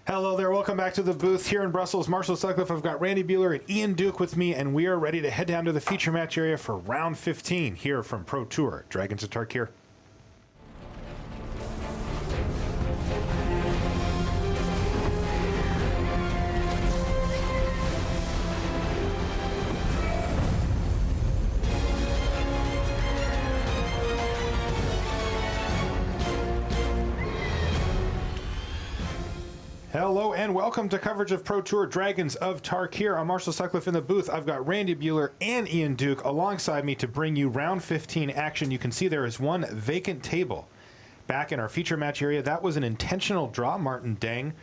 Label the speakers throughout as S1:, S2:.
S1: Hello there, welcome back to the booth here in Brussels. Marshall Sutcliffe, I've got Randy Buehler and Ian Duke with me, and we are ready to head down to the feature match area for round 15 here from Pro Tour. Dragons of Tarkir. Hello and welcome to coverage of Pro Tour Dragons of Tarkir. I'm Marshall Sutcliffe in the booth. I've got Randy Buehler and Ian Duke alongside me to bring you round 15 action. You can see there is one vacant table back in our feature match area. That was an intentional draw. Martin Deng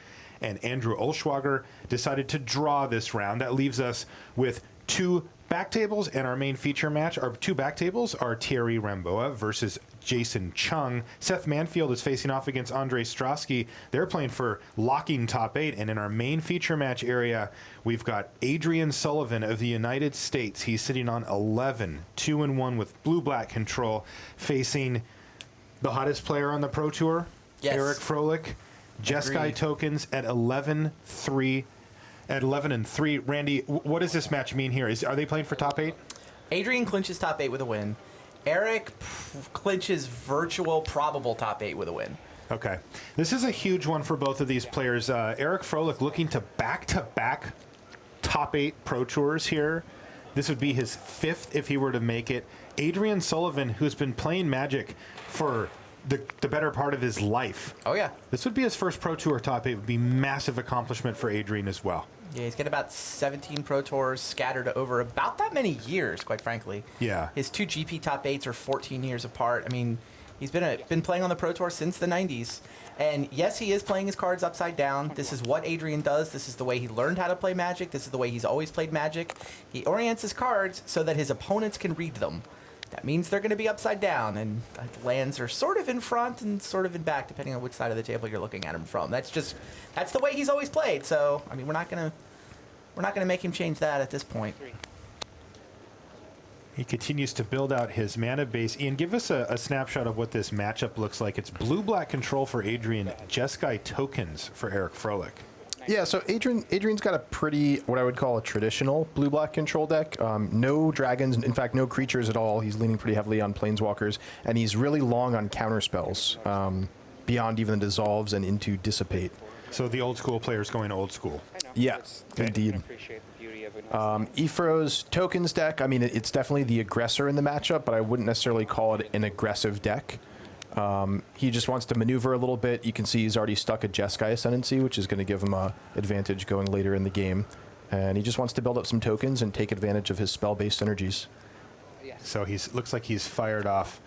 S1: and Andrew Olschwager decided to draw this round. That leaves us with two back tables, and our main feature match, our two back tables, are Thierry Ramboa versus Jason Chung. Seth Manfield is facing off against Andre Strosky. They're playing for locking top 8. And in our main feature match area, we've got Adrian Sullivan of the United States. He's sitting on 11, 2-1 with blue-black control, facing the hottest player on the Pro Tour,
S2: yes.
S1: Eric Froehlich. Jeskai tokens at 11-3. At 11-3, Randy, what does this match mean here? Are they playing for top 8?
S2: Adrian clinches top 8 with a win. Eric clinches virtual probable top 8 with a win.
S1: Okay. This is a huge one for both of these players. Eric Froehlich looking to back-to-back top 8 Pro Tours here. This would be his 5th if he were to make it. Adrian Sullivan, who's been playing Magic for the better part of his life.
S2: Oh, yeah.
S1: This would be his first Pro Tour top 8. It would be massive accomplishment for Adrian as well.
S2: Yeah, he's got about 17 Pro Tours scattered over about that many years, quite frankly.
S1: Yeah.
S2: His two GP top 8s are 14 years apart. I mean, he's been playing on the Pro Tour since the 90s. And yes, he is playing his cards upside down. This is what Adrian does. This is the way he learned how to play Magic. This is the way he's always played Magic. He orients his cards so that his opponents can read them. That means they're going to be upside down, and lands are sort of in front and sort of in back, depending on which side of the table you're looking at him from. That's the way he's always played. So, I mean, we're not gonna make him change that at this point.
S1: He continues to build out his mana base. Ian, give us a snapshot of what this matchup looks like. It's blue-black control for Adrian, Jeskai tokens for Eric Froehlich.
S3: Yeah, so Adrian's got a pretty, what I would call a traditional blue-black control deck. No dragons, in fact, no creatures at all. He's leaning pretty heavily on planeswalkers, and he's really long on counter spells, beyond even the dissolves and into dissipate.
S1: So the old school player's going old school.
S3: Yeah, indeed. Ifro's tokens deck, I mean, it's definitely the aggressor in the matchup, but I wouldn't necessarily call it an aggressive deck. He just wants to maneuver a little bit. You can see he's already stuck a Jeskai Ascendancy, which is going to give him an advantage going later in the game. And he just wants to build up some tokens and take advantage of his spell-based synergies.
S1: So looks like he's fired off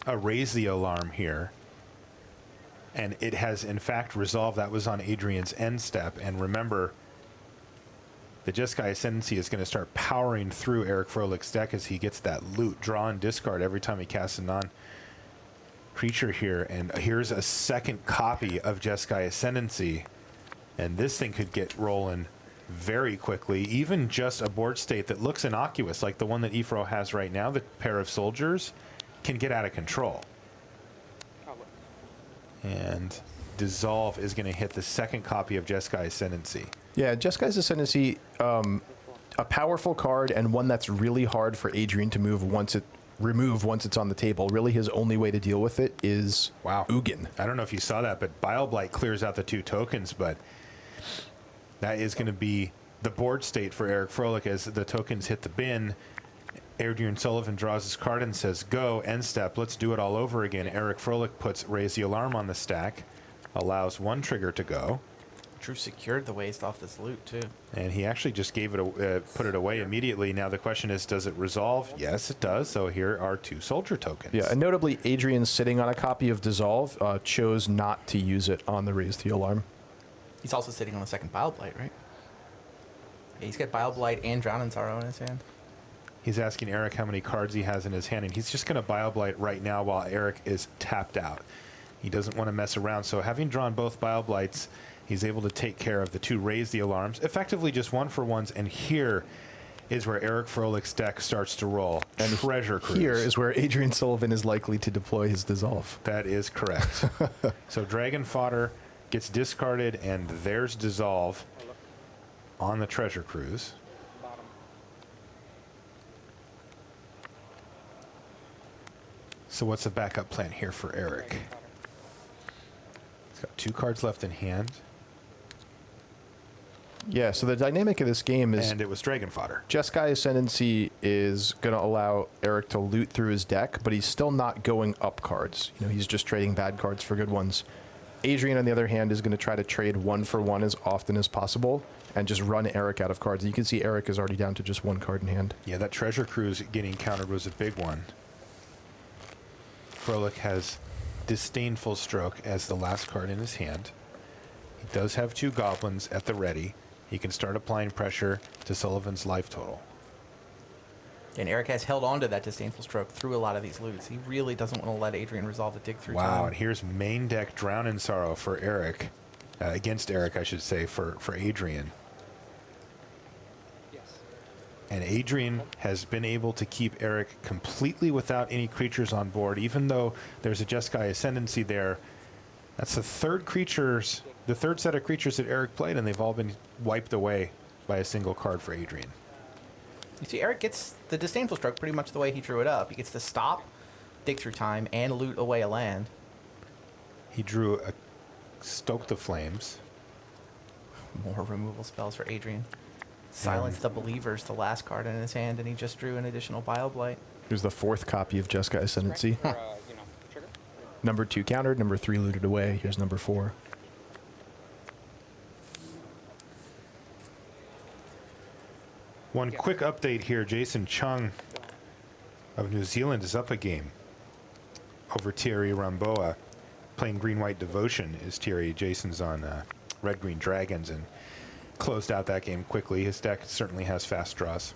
S1: a Raise the Alarm here. And it has, in fact, resolved. That was on Adrian's end step. And remember, the Jeskai Ascendancy is going to start powering through Eric Froehlich's deck as he gets that loot, draw, and discard every time he casts a non-creature here. And here's a second copy of Jeskai Ascendancy. And this thing could get rolling very quickly. Even just a board state that looks innocuous, like the one that Ifro has right now, the pair of soldiers, can get out of control. And Dissolve is going to hit the second copy of Jeskai Ascendancy.
S3: Yeah, Jeskai's Ascendancy, a powerful card and one that's really hard for Adrian to remove once it's on the table. Really, his only way to deal with it is Ugin.
S1: I don't know if you saw that, but Bileblight clears out the 2 tokens, but that is going to be the board state for Eric Froehlich as the tokens hit the bin. Adrian Sullivan draws his card and says, go, end step, let's do it all over again. Eric Froehlich puts Raise the Alarm on the stack, allows 1 trigger to go.
S2: Drew secured the waste off this loot, too.
S1: And he actually just gave it, put it away immediately. Now the question is, does it resolve? Yes, it does. So here are 2 soldier tokens.
S3: Yeah, and notably, Adrian, sitting on a copy of Dissolve, chose not to use it on the Raise the Alarm.
S2: He's also sitting on a second Bileblight, right? Yeah, he's got Bileblight and Drowning Sorrow in his hand.
S1: He's asking Eric how many cards he has in his hand, and he's just going to Bileblight right now while Eric is tapped out. He doesn't want to mess around, so having drawn both Bileblights, he's able to take care of the 2 Raise the Alarms, effectively just 1-for-1s, and here is where Eric Froehlich's deck starts to roll. And Treasure Cruise.
S3: Here is where Adrian Sullivan is likely to deploy his Dissolve.
S1: That is correct. So Dragon Fodder gets discarded, and there's Dissolve on the Treasure Cruise. So what's the backup plan here for Eric? He's got 2 cards left in hand.
S3: Yeah, so the dynamic of this game is...
S1: And it was Dragon Fodder.
S3: Jeskai Ascendancy is going to allow Eric to loot through his deck, but he's still not going up cards. You know, he's just trading bad cards for good ones. Adrian, on the other hand, is going to try to trade 1 for 1 as often as possible and just run Eric out of cards. And you can see Eric is already down to just 1 card in hand.
S1: Yeah, that Treasure Cruise getting countered was a big one. Froehlich has Disdainful Stroke as the last card in his hand. He does have 2 goblins at the ready. He can start applying pressure to Sullivan's life total.
S2: And Eric has held on to that Disdainful Stroke through a lot of these loots. He really doesn't want to let Adrian resolve the dig through time.
S1: Wow, and here's main deck Drown in Sorrow for Eric. Against Eric, I should say, for Adrian.
S4: Yes.
S1: And Adrian has been able to keep Eric completely without any creatures on board, even though there's a Jeskai Ascendancy there. That's the third set of creatures that Eric played, and they've all been wiped away by a single card for Adrian.
S2: You see, Eric gets the Disdainful Stroke pretty much the way he drew it up. He gets to stop, dig through time, and loot away a land.
S1: He drew a Stoke the Flames.
S2: More removal spells for Adrian. Silence the Believers, the last card in his hand, and he just drew an additional Bile-Blight.
S3: Here's the 4th copy of Jeskai Ascendancy.
S4: Trigger.
S3: Number 2 countered, number 3 looted away. Here's number 4.
S1: One quick update here. Jason Chung of New Zealand is up a game over Thierry Ramboa. Playing Green-White Devotion is Thierry. Jason's on Red-Green Dragons and closed out that game quickly. His deck certainly has fast draws.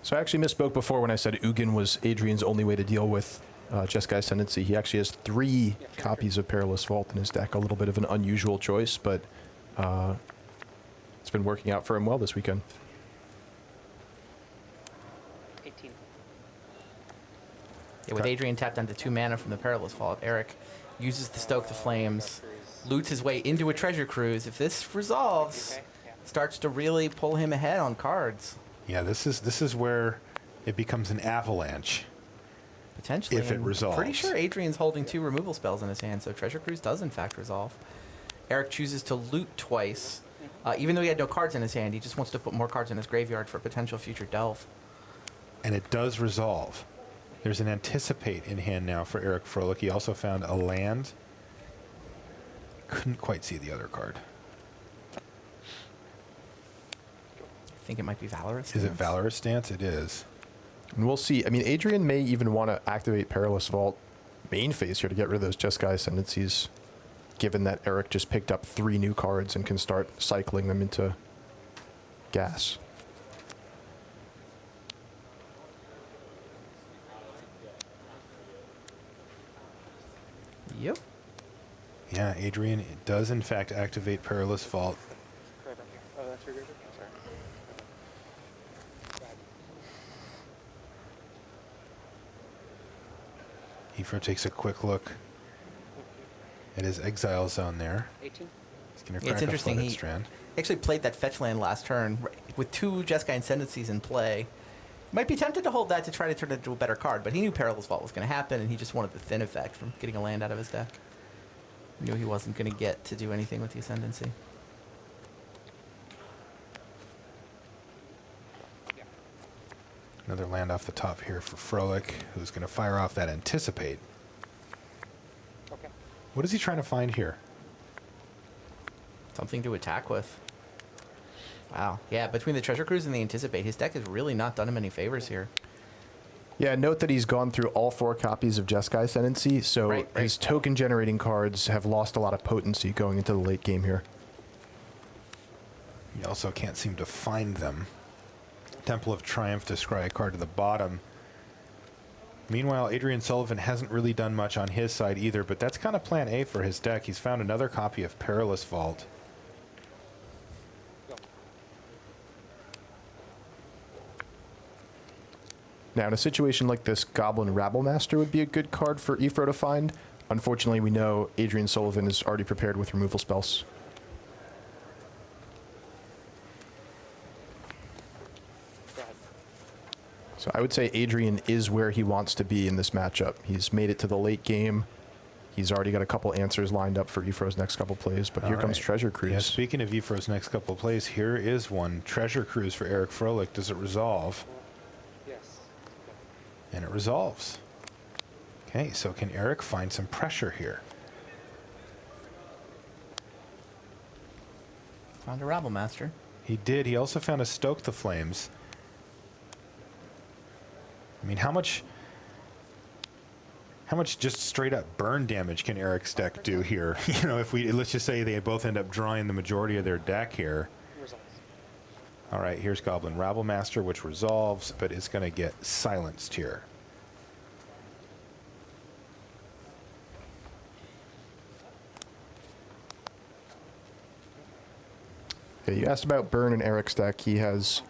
S3: So I actually misspoke before when I said Ugin was Adrian's only way to deal with Jeskai Ascendancy. He actually has 3 copies of Perilous Vault in his deck. A little bit of an unusual choice, but it's been working out for him well this weekend.
S4: 18.
S2: Yeah, with Adrian tapped onto 2 mana from the Perilous Vault, Eric uses the Stoke the Flames, loots his way into a Treasure Cruise. If this resolves, starts to really pull him ahead on cards.
S1: Yeah, this is where it becomes an avalanche.
S2: Potentially.
S1: If it
S2: and
S1: resolves.
S2: Pretty sure Adrian's holding 2 removal spells in his hand, so Treasure Cruise does in fact resolve. Eric chooses to loot twice. Even though he had no cards in his hand, he just wants to put more cards in his graveyard for potential future delve.
S1: And it does resolve. There's an Anticipate in hand now for Eric Froehlich. He also found a land. Couldn't quite see the other card.
S2: I think it might be Valorous.
S1: Is it Valorous Stance? It is.
S3: And we'll see. I mean, Adrian may even want to activate Perilous Vault main phase here to get rid of those Jeskai Ascendancies, given that Eric just picked up 3 new cards and can start cycling them into gas.
S2: Yep.
S1: Yeah, Adrian does in fact activate Perilous Vault.
S4: Right back here. Oh, that's your graveyard? Sorry.
S1: Ephro takes a quick look at his exile zone there.
S4: 18.
S1: He's going to
S2: Yeah,
S1: crack
S2: it's
S1: a
S2: interesting.
S1: Flooded
S2: He
S1: Strand.
S2: actually played that fetch land last turn with 2 Jeskai Ascendancies in play. Might be tempted to hold that to try to turn it into a better card, but he knew Perilous Vault was going to happen, and he just wanted the thin effect from getting a land out of his deck. He knew he wasn't going to get to do anything with the Ascendancy.
S1: Another land off the top here for Froehlich, who's going to fire off that Anticipate.
S4: Okay.
S1: What is he trying to find here?
S2: Something to attack with. Wow. Yeah, between the Treasure Cruise and the Anticipate, his deck has really not done him any favors here.
S3: Yeah, note that he's gone through all 4 copies of Jeskai Ascendancy, so
S2: Right.
S3: his token generating cards have lost a lot of potency going into the late game here.
S1: You also can't seem to find them. Temple of Triumph to scry a card to the bottom. Meanwhile, Adrian Sullivan hasn't really done much on his side either, but that's kind of plan A for his deck. He's found another copy of Perilous Vault.
S3: Now, in a situation like this, Goblin Rabblemaster would be a good card for Ephro to find, Unfortunately, we know Adrian Sullivan is already prepared with removal spells.
S4: Go ahead.
S3: So I would say Adrian is where he wants to be in this matchup. He's made it to the late game. He's already got a couple answers lined up for Efro's next couple plays, but here comes Treasure Cruise.
S1: Yeah, speaking of Efro's next couple plays, here is one. Treasure Cruise for Eric Froehlich. Does it resolve?
S4: Yes.
S1: And it resolves. Okay, so can Eric find some pressure here?
S2: Found a Rabble Master.
S1: He did. He also found a Stoke the Flames. I mean, how much just straight up burn damage can Eric's deck do here? You know, if let's just say they both end up drawing the majority of their deck here.
S4: Results.
S1: All right, here's Goblin Rabble Master, which resolves, but it's going to get silenced here.
S3: Yeah, you asked about burn in Eric's deck. He has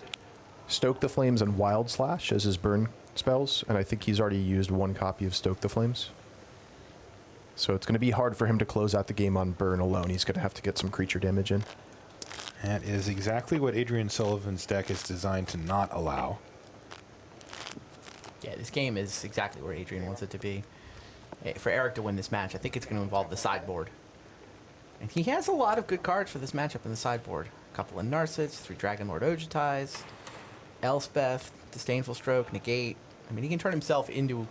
S3: Stoke the Flames and Wild Slash as his burn spells, and I think he's already used one copy of Stoke the Flames. So it's going to be hard for him to close out the game on burn alone. He's going to have to get some creature damage in.
S1: That is exactly what Adrian Sullivan's deck is designed to not allow.
S2: Yeah, this game is exactly where Adrian wants it to be. For Eric to win this match, I think it's going to involve the sideboard. And he has a lot of good cards for this matchup in the sideboard. A couple of Narcits, 3 Dragonlord Ojutais, Elspeth, Disdainful Stroke, Negate. I mean, he can turn himself into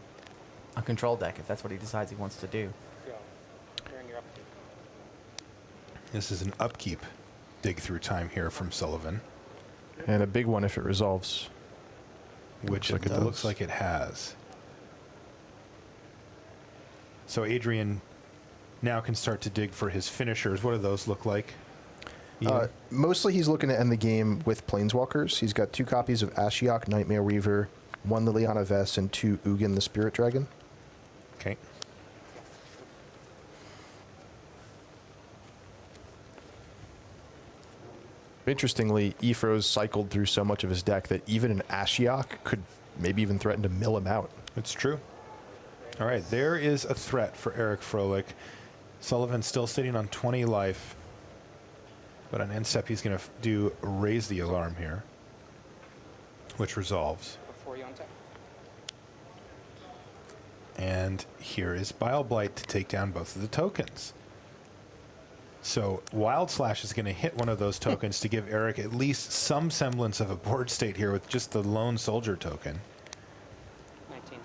S2: a control deck if that's what he decides he wants to do.
S4: Go. During your upkeep.
S1: This is an upkeep dig through time here from Sullivan,
S3: And a big one if it resolves.
S1: which
S3: Looks like
S1: it
S3: it
S1: looks
S3: does.
S1: like it has. So Adrian now can start to dig for his finishers. What do those look like? Ian?
S3: Mostly he's looking to end the game with Planeswalkers. He's got 2 copies of Ashiok, Nightmare Weaver, 1 Liliana Vess, and 2 Ugin the Spirit Dragon.
S1: Okay.
S3: Interestingly, Efro's cycled through so much of his deck that even an Ashiok could maybe even threaten to mill him out.
S1: It's true. All right, there is a threat for Eric Froehlich. Sullivan's still sitting on 20 life, but on end step he's going to do raise the alarm here, which resolves.
S4: Before you untap.
S1: And here is Bile Blight to take down both of the tokens. So Wild Slash is going to hit one of those tokens to give Eric at least some semblance of a board state here with just the lone soldier token.
S4: 19.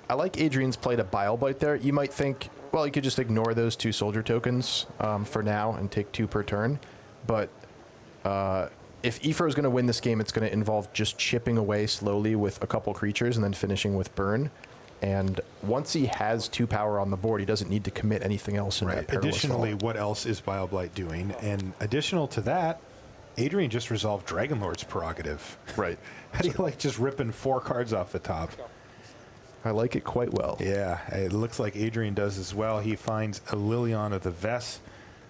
S3: I like Adrian's play to Bile Blight there. You might think, well, you could just ignore those 2 soldier tokens for now and take 2 per turn. But if Efro's going to win this game, it's going to involve just chipping away slowly with a couple creatures and then finishing with burn. And once he has 2 power on the board, he doesn't need to commit anything else in that perilous
S1: Additionally,
S3: fall.
S1: what else is Bile Blight doing? And additional to that, Adrian just resolved Dragonlord's prerogative.
S3: Right.
S1: How do you like just ripping 4 cards off the top?
S3: I like it quite well.
S1: Yeah, it looks like Adrian does as well. He finds a Liliana the Vess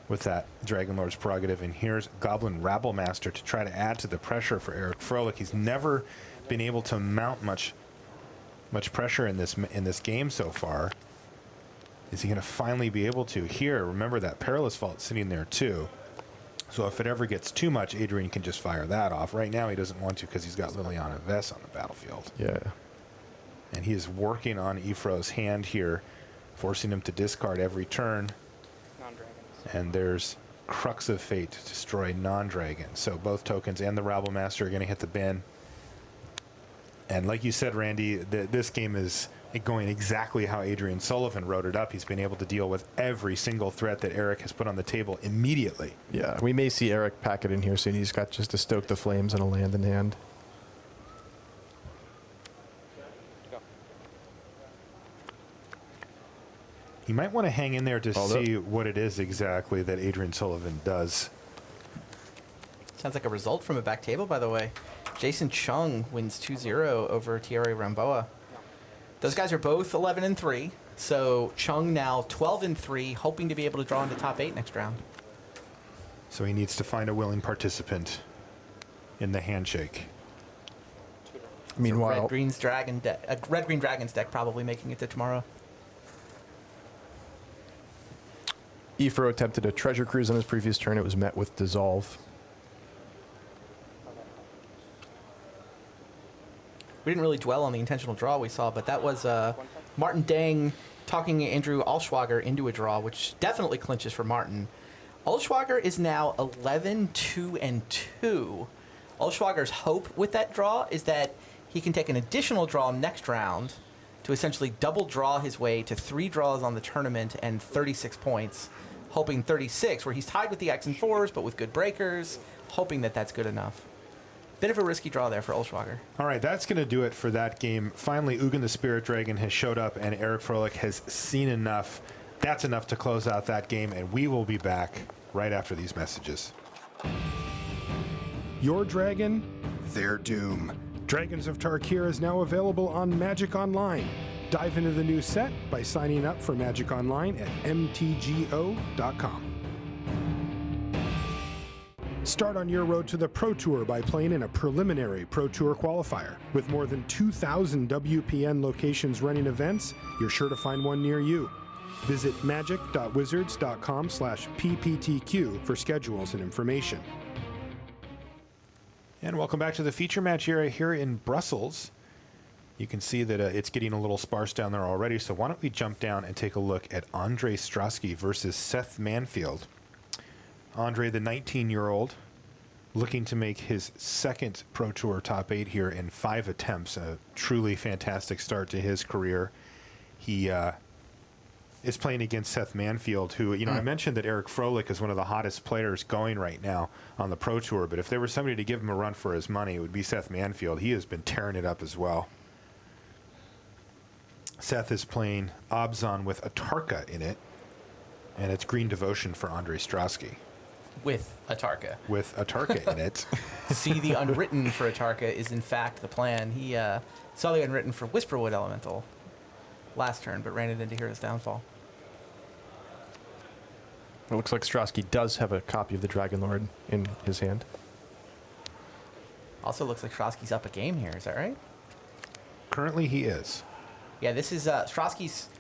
S1: with that Dragonlord's prerogative, and here's Goblin Rabble Master to try to add to the pressure for Eric Froehlich. He's never been able to mount much pressure in this game so far. Is he going to finally be able to? Here, remember that Perilous Vault sitting there too. So if it ever gets too much, Adrian can just fire that off. Right now he doesn't want to because he's got Liliana Vess on the battlefield.
S3: Yeah.
S1: And he is working on Efro's hand here, forcing him to discard every turn.
S4: Non-dragons.
S1: And there's Crux of Fate to destroy non-dragon. So both tokens and the Rabble Master are going to hit the bin. And like you said, Randy, this game is going exactly how Adrian Sullivan wrote it up. He's been able to deal with every single threat that Eric has put on the table immediately.
S3: Yeah, we may see Eric pack it in here soon. He's got just to Stoke the Flames and a land in hand.
S4: Go.
S1: You might want to hang in there to
S3: Hold
S1: see what it is exactly that Adrian Sullivan does.
S2: Sounds like a result from a back table, by the way. Jason Chung wins 2-0 over Thierry Ramboa. Those guys are both 11-3, so Chung now 12-3, hoping to be able to draw into top 8 next round.
S1: So he needs to find a willing participant in the handshake.
S3: Meanwhile,
S2: Red Green Dragons deck probably making it to tomorrow.
S3: Ifro attempted a treasure cruise on his previous turn. It was met with dissolve.
S2: We didn't really dwell on the intentional draw we saw, but that was Martin Dang talking Andrew Allschwager into a draw, which definitely clinches for Martin. Allschwager is now 11-2-2. Allschwager's hope with that draw is that he can take an additional draw next round to essentially double draw his way to 3 draws on the tournament and 36 points, hoping 36, where he's tied with the X and 4s, but with good breakers, hoping that that's good enough. Bit of a risky draw there for Allschwager.
S1: All right, that's going to do it for that game. Finally, Ugin the Spirit Dragon has showed up, and Eric Froehlich has seen enough. That's enough to close out that game, and we will be back right after these messages.
S5: Your dragon, their doom. Dragons of Tarkir is now available on Magic Online. Dive into the new set by signing up for Magic Online at mtgo.com. Start on your road to the Pro Tour by playing in a preliminary Pro Tour qualifier. With more than 2,000 WPN locations running events, you're sure to find one near you. Visit magic.wizards.com/pptq for schedules and information.
S1: And welcome back to the feature match area here in Brussels. You can see that it's getting a little sparse down there already, so why don't we jump down and take a look at Andre Strosky versus Seth Manfield. Andre, the 19-year-old, looking to make his second Pro Tour top 8 here in 5 attempts. A truly fantastic start to his career. He is playing against Seth Manfield, who, I mentioned that Eric Froehlich is one of the hottest players going right now on the Pro Tour, but if there was somebody to give him a run for his money, it would be Seth Manfield. He has been tearing it up as well. Seth is playing Abzan with a Tarka in it, and it's Green Devotion for Andre Strosky.
S2: With a Tarka.
S1: With a Tarka in it.
S2: See the unwritten for a Tarka is in fact the plan. He saw the unwritten for Whisperwood Elemental last turn, but ran it into Hero's Downfall.
S3: It looks like Strosky does have a copy of the Dragon Lord in his hand.
S2: Also looks like Strosky's up a game here, is that right?
S1: Currently he is.
S2: Yeah, this is Strosky's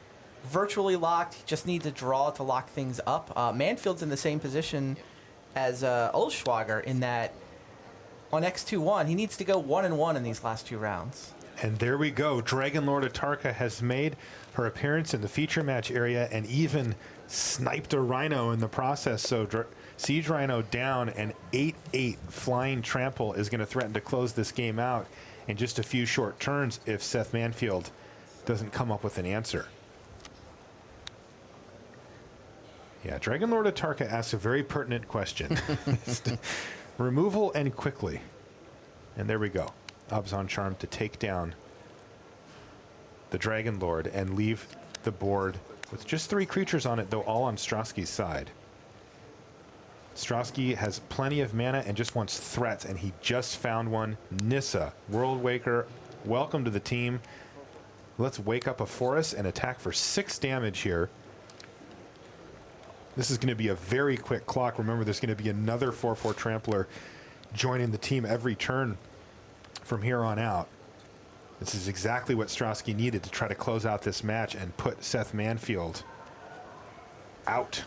S2: virtually locked. He just needs a draw to lock things up. Manfield's in the same position as Allschwager in that on X2-1, he needs to go 1-1 in these last 2 rounds.
S1: And there we go. Dragon Lord Atarka has made her appearance in the feature match area and even sniped a Rhino in the process. So Siege Rhino down, and 8-8 Flying Trample is going to threaten to close this game out in just a few short turns if Seth Manfield doesn't come up with an answer. Yeah, Dragon Lord Atarka asks a very pertinent question. Removal and quickly. And there we go. Abzan Charm to take down the Dragon Lord and leave the board with just 3 creatures on it, though all on Strosky's side. Strosky has plenty of mana and just wants threats, and he just found one. Nissa, World Waker, welcome to the team. Let's wake up a forest and attack for 6 damage here. This is going to be a very quick clock. Remember, there's going to be another 4/4 Trampler joining the team every turn from here on out. This is exactly what Strosky needed to try to close out this match and put Seth Manfield out.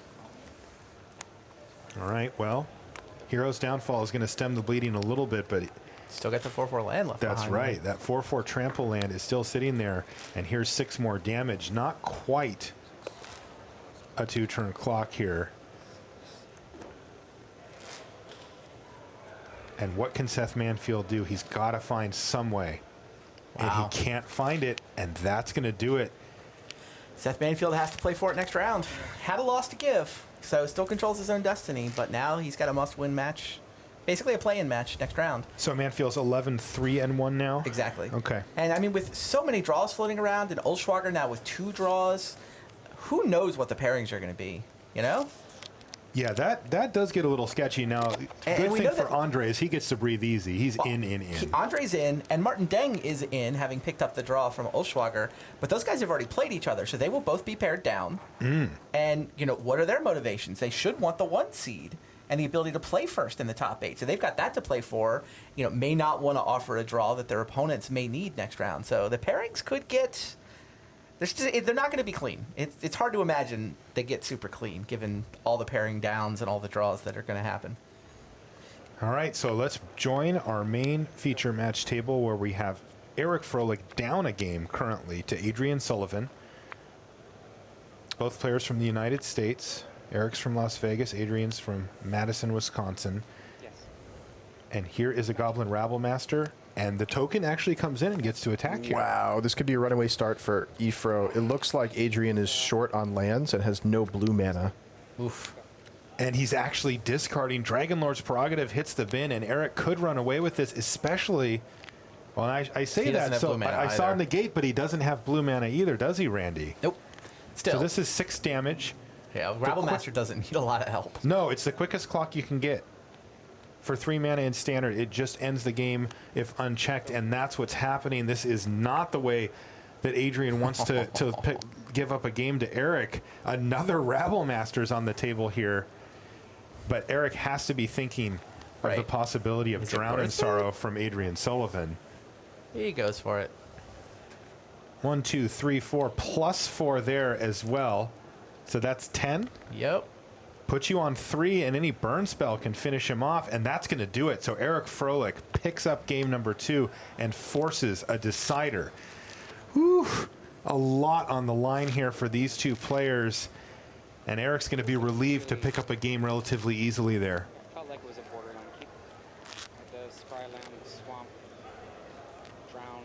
S1: All right, well, Hero's Downfall is going to stem the bleeding a little bit, but
S2: Still got the 4/4 land left
S1: that's
S2: behind,
S1: right. That 4/4 Trample land is still sitting there, and here's 6 more damage. Not quite a 2-turn clock here. And what can Seth Manfield do? He's got to find some way.
S2: Wow.
S1: And he can't find it, and that's going to do it.
S2: Seth Manfield has to play for it next round. Had a loss to give, so still controls his own destiny, but now he's got a must-win match. Basically a play-in match next round.
S1: So Manfield's 11-3-1 now?
S2: Exactly.
S1: Okay.
S2: And I mean, with so many draws floating around, and Allschwager now with 2 draws, who knows what the pairings are going to be, you know?
S1: Yeah, that does get a little sketchy now.
S2: And
S1: Good
S2: we
S1: thing
S2: know
S1: for
S2: that-
S1: Andre is he gets to breathe easy. He's in.
S2: Andre's in, and Martin Deng is in, having picked up the draw from Allschwager. But those guys have already played each other, so they will both be paired down. And, what are their motivations? They should want the 1 seed and the ability to play first in the top 8. So they've got that to play for. May not want to offer a draw that their opponents may need next round. So the pairings could get they're not going to be clean. It's hard to imagine they get super clean, given all the pairing downs and all the draws that are going to happen.
S1: All right, so let's join our main feature match table where we have Eric Froehlich down a game currently to Adrian Sullivan. Both players from the United States. Eric's from Las Vegas, Adrian's from Madison, Wisconsin.
S4: Yes.
S1: And here is a Goblin Rabble Master, and the token actually comes in and gets to attack here.
S3: Wow, this could be a runaway start for Efro. It looks like Adrian is short on lands and has no blue mana.
S2: Oof.
S1: And he's actually discarding Dragon Lord's Prerogative, hits the bin, and Eric could run away with this, especially... Well, I say
S2: He doesn't
S1: that,
S2: have
S1: so
S2: blue mana
S1: I saw
S2: either.
S1: in the gate, but he doesn't have blue mana either, does he, Randy?
S2: Nope. Still.
S1: So this is 6 damage.
S2: Yeah, Rabble Master doesn't need a lot of help.
S1: No, it's the quickest clock you can get. For 3 mana in Standard, it just ends the game if unchecked, and that's what's happening. This is not the way that Adrian wants to give up a game to Eric. Another Rabble Master's on the table here, but Eric has to be thinking of the possibility of
S2: Is it
S1: Drown in
S2: worth
S1: Sorrow from Adrian Sullivan.
S2: He goes for it.
S1: 1, 2, 3, 4, plus 4 there as well. So that's 10.
S2: Yep.
S1: Put you on 3, and any burn spell can finish him off, and that's going to do it. So Eric Froehlich picks up game number 2 and forces a decider. Whew, a lot on the line here for these two players, and Eric's going to be relieved to pick up a game relatively easily there.
S4: Felt like it was a borderline keep. The Scryland, Swamp, Drown.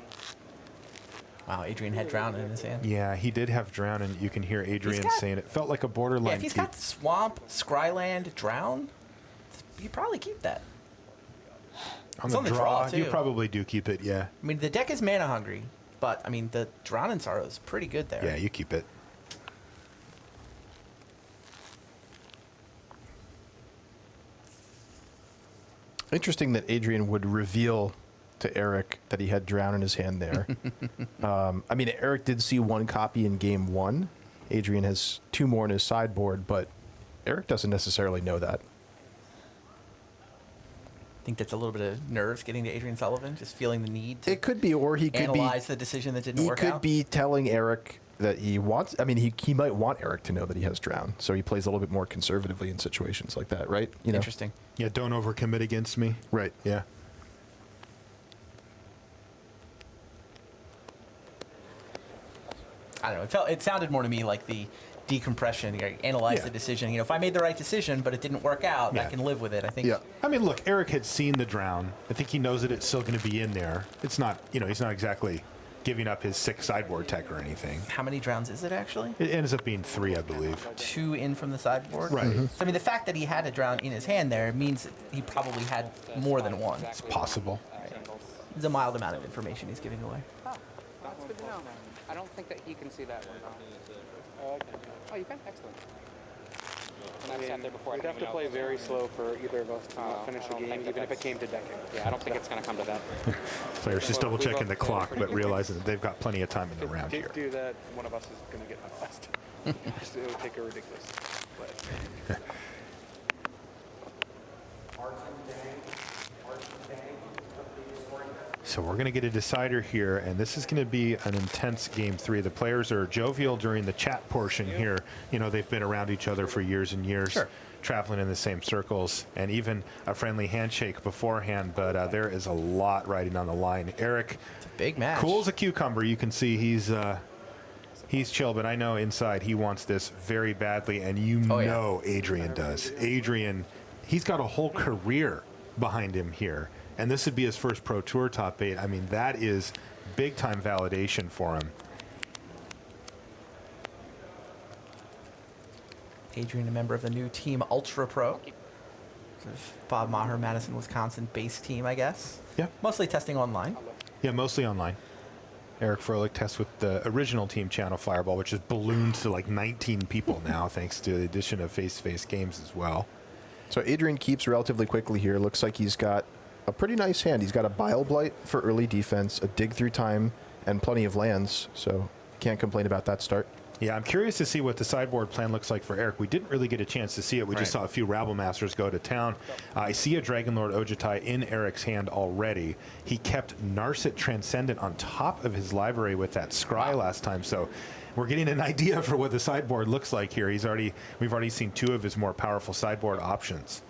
S2: Wow, Adrian had Drown in his hand.
S1: Yeah, he did have Drown, and you can hear Adrian saying it felt like a borderline
S2: Yeah, if he's
S1: keep.
S2: got Swamp, Scryland, Drown, you probably keep that.
S1: on
S2: it's
S1: the
S2: on the
S1: draw,
S2: draw,
S1: you
S2: too.
S1: probably do keep it, yeah.
S2: I mean, the deck is mana hungry, but I mean, the Drown in Sorrow is pretty good there.
S1: Yeah, you keep it.
S3: Interesting that Adrian would reveal to Eric that he had Drown in his hand there. I mean, Eric did see 1 copy in game 1. Adrian has 2 more in his sideboard, but Eric doesn't necessarily know that.
S2: I think that's a little bit of nerves getting to Adrian Sullivan, just feeling the need to
S3: It could be, or he could
S2: analyze the decision that didn't
S3: he
S2: work
S3: could
S2: out.
S3: be telling Eric that he wants. I mean, he might want Eric to know that he has Drown, so he plays a little bit more conservatively in situations like that, right? You know?
S2: Interesting.
S1: Yeah, don't overcommit against me.
S3: Right.
S1: Yeah.
S2: I don't know. It sounded more to me like the decompression. You analyze
S1: Yeah.
S2: the decision. You know, if I made the right decision, but it didn't work out, I
S1: Yeah.
S2: can live with it. I think.
S3: Yeah.
S1: I mean, look, Eric had seen the Drown. I think he knows that it's still going to be in there. It's not, he's not exactly giving up his 6 sideboard tech or anything.
S2: How many Drowns is it actually?
S1: It ends up being 3, I believe.
S2: 2 in from the sideboard.
S1: Right. Mhm.
S2: So, I mean, the fact that he had a Drown in his hand there means that he probably had more than one.
S1: It's possible.
S2: It's a mild amount of information he's giving away.
S4: That's good to know. I don't think that he can see that one. Oh, you can? Excellent. When I sat there before, I
S6: We'd
S4: didn't
S6: have to
S4: even
S6: play
S4: know.
S6: very slow for either of us to not finish
S4: I
S6: the
S4: don't
S6: game,
S4: think
S6: even if it
S4: that's-
S6: came to decking.
S4: Yeah, I don't think it's going to come to that.
S1: Players just double checking the clock, but realizing that they've got plenty of time in the round
S6: If
S1: here.
S6: we do that, one of us is going to get penalized. It would take a ridiculous. But
S1: So we're going to get a decider here, and this is going to be an intense game 3. The players are jovial during the chat portion here. They've been around each other for years and years, traveling in the same circles, and even a friendly handshake beforehand, but there is a lot riding on the line. Eric,
S2: It's a big match.
S1: cool as a cucumber. You can see he's chill, but I know inside he wants this very badly, and know Adrian does. Adrian, he's got a whole career behind him here, and this would be his first Pro Tour top 8. I mean, that is big-time validation for him.
S2: Adrian, a member of the new team Ultra Pro. Bob Maher, Madison, Wisconsin base team, I guess.
S1: Yeah.
S2: Mostly testing online.
S1: Yeah, mostly online. Eric Froehlich tests with the original team channel Fireball, which has ballooned to like 19 people now, thanks to the addition of face-to-face games as well.
S3: So Adrian keeps relatively quickly here. Looks like he's got a pretty nice hand. He's got a Bile Blight for early defense, a Dig Through Time, and plenty of lands. So can't complain about that start.
S1: Yeah, I'm curious to see what the sideboard plan looks like for Eric. We didn't really get a chance to see it. We just saw a few Rabble Masters go to town. I see a Dragonlord Ojutai in Eric's hand already. He kept Narset Transcendent on top of his library with that Scry last time. So we're getting an idea for what the sideboard looks like here. We've already seen 2 of his more powerful sideboard options.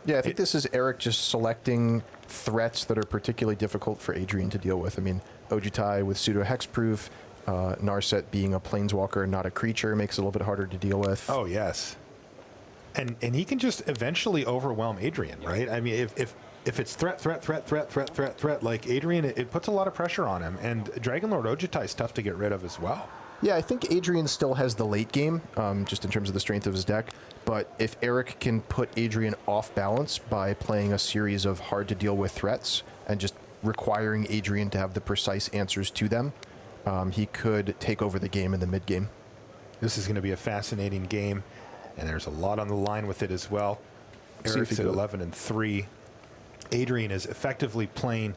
S3: Yeah, I think this is Eric just selecting threats that are particularly difficult for Adrian to deal with. I mean, Ojutai with pseudo hexproof, Narset being a planeswalker, not a creature, makes it a little bit harder to deal with.
S1: Oh yes, and he can just eventually overwhelm Adrian, right? I mean, if it's threat, like Adrian, it puts a lot of pressure on him, and Dragonlord Ojutai is tough to get rid of as well.
S3: Yeah, I think Adrian still has the late game, just in terms of the strength of his deck. But if Eric can put Adrian off balance by playing a series of hard-to-deal-with threats and just requiring Adrian to have the precise answers to them, he could take over the game in the mid-game.
S1: This is going to be a fascinating game, and there's a lot on the line with it as well. Eric's at 11-3. Adrian is effectively playing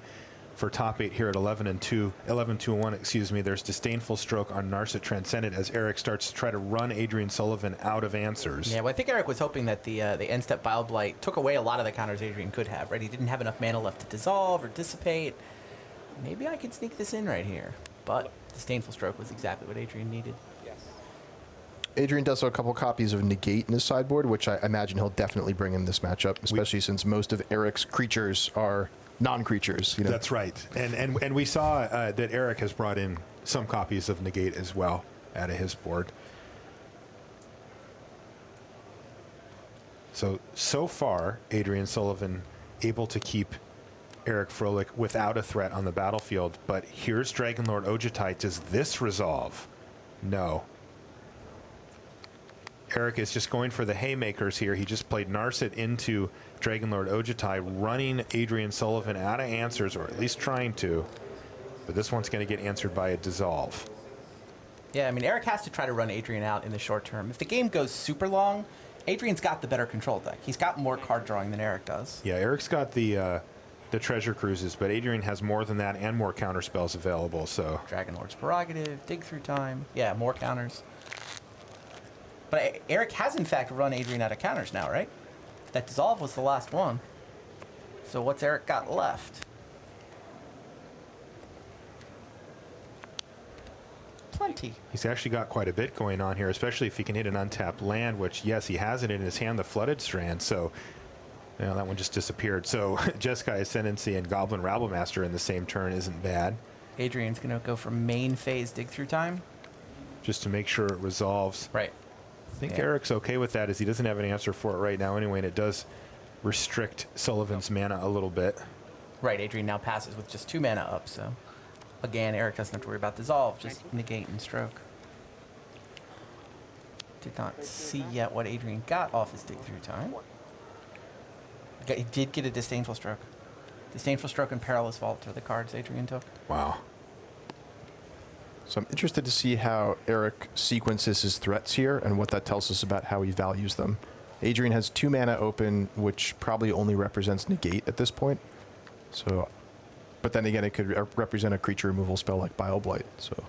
S1: for top 8 here at 11-2-1, excuse me. There's Disdainful Stroke on Narset Transcendent as Eric starts to try to run Adrian Sullivan out of answers.
S2: Yeah, well, I think Eric was hoping that the end-step Bile Blight took away a lot of the counters Adrian could have, right? He didn't have enough mana left to dissolve or dissipate. Maybe I could sneak this in right here. But Disdainful Stroke was exactly what Adrian needed.
S4: Yes.
S3: Adrian does have a couple copies of Negate in his sideboard, which I imagine he'll definitely bring in this matchup, especially since most of Eric's creatures are non-creatures. You know?
S1: That's right. And we saw that Eric has brought in some copies of Negate as well out of his board. So far, Adrian Sullivan able to keep Eric Froehlich without a threat on the battlefield, but here's Dragonlord Ojutai. Does this resolve? No. Eric is just going for the haymakers here. He just played Narset into Dragonlord Ojutai, running Adrian Sullivan out of answers, or at least trying to. But this one's going to get answered by a dissolve.
S2: Yeah, I mean, Eric has to try to run Adrian out in the short term. If the game goes super long, Adrian's got the better control deck. He's got more card drawing than Eric does.
S1: Yeah, Eric's got the treasure cruises, but Adrian has more than that and more counter spells available. So
S2: Dragonlord's Prerogative, Dig Through Time. Yeah, more counters. But Eric has, in fact, run Adrian out of counters now, right? That dissolve was the last one. So what's Eric got left? Plenty.
S1: he's actually got quite a bit going on here, especially if he can hit an untapped land, which, yes, he has it in his hand, the Flooded Strand. So, you know, that one just disappeared. So Jeskai Ascendancy and Goblin Rabblemaster in the same turn isn't bad.
S2: Adrian's going to go for main phase Dig Through Time.
S1: Just to make sure it resolves.
S2: Right.
S1: I think Eric's okay with that, as he doesn't have an answer for it right now anyway, and it does restrict Sullivan's mana a little bit.
S2: Right, Adrian now passes with just 2 mana up, so again, Eric doesn't have to worry about dissolve, just negate and stroke. Did not see yet what Adrian got off his Dig Through Time. He did get a Disdainful Stroke. Disdainful Stroke and Perilous Vault are the cards Adrian took.
S1: Wow.
S3: So I'm interested to see how Eric sequences his threats here and what that tells us about how he values them. Adrian has 2 mana open, which probably only represents Negate at this point. So, but then again, it could represent a creature removal spell like Bile Blight. So,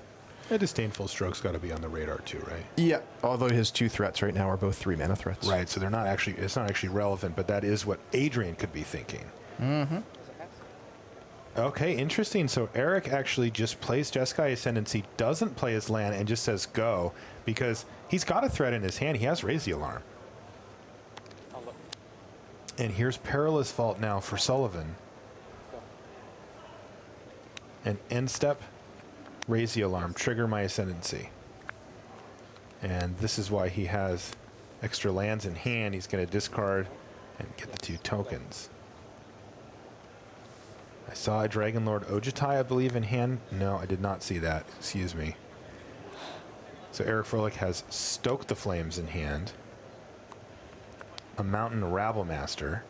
S1: A Disdainful Stroke's got to be on the radar too, right?
S3: yeah. Although his 2 threats right now are both 3 mana threats.
S1: Right. So they're not actually. It's not actually relevant, but that is what Adrian could be thinking.
S2: Mm-hmm.
S1: Okay, interesting. So Eric actually just plays Jeskai Ascendancy, doesn't play his land, and just says go because he's got a threat in his hand. He has Raise the Alarm.
S4: I'll look.
S1: And here's Perilous Vault now for Sullivan. And end step, Raise the Alarm, trigger my Ascendancy. And this is why he has extra lands in hand. He's going to discard and get the 2 tokens. I saw a Dragonlord Ojutai, I believe, in hand. No, I did not see that. Excuse me. So Eric Froehlich has Stoke the Flames in hand, a Mountain Rabblemaster,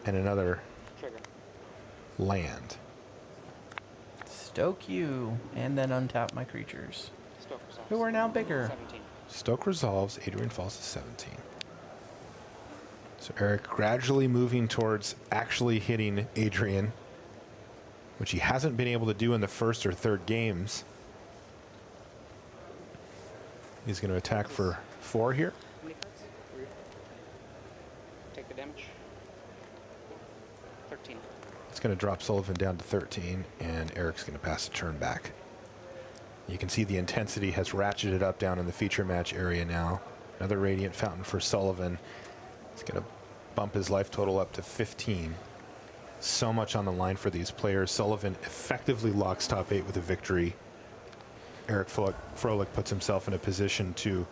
S1: and another
S4: Trigger.
S1: land.
S2: Stoke you, and then untap my creatures,
S4: Stoke resolves.
S2: who are now bigger.
S4: 17.
S1: Stoke resolves, Adrian falls to 17. So Eric gradually moving towards actually hitting Adrian, which he hasn't been able to do in the first or third games. He's going to attack for 4 here.
S4: How many cards? 3. Take the damage. 13.
S1: It's going to drop Sullivan down to 13, and Eric's going to pass the turn back. You can see the intensity has ratcheted up down in the feature match area now. Another Radiant Fountain for Sullivan. He's going to bump his life total up to 15. So much on the line for these players. Sullivan effectively locks top 8 with a victory. Eric Froehlich puts himself in a position to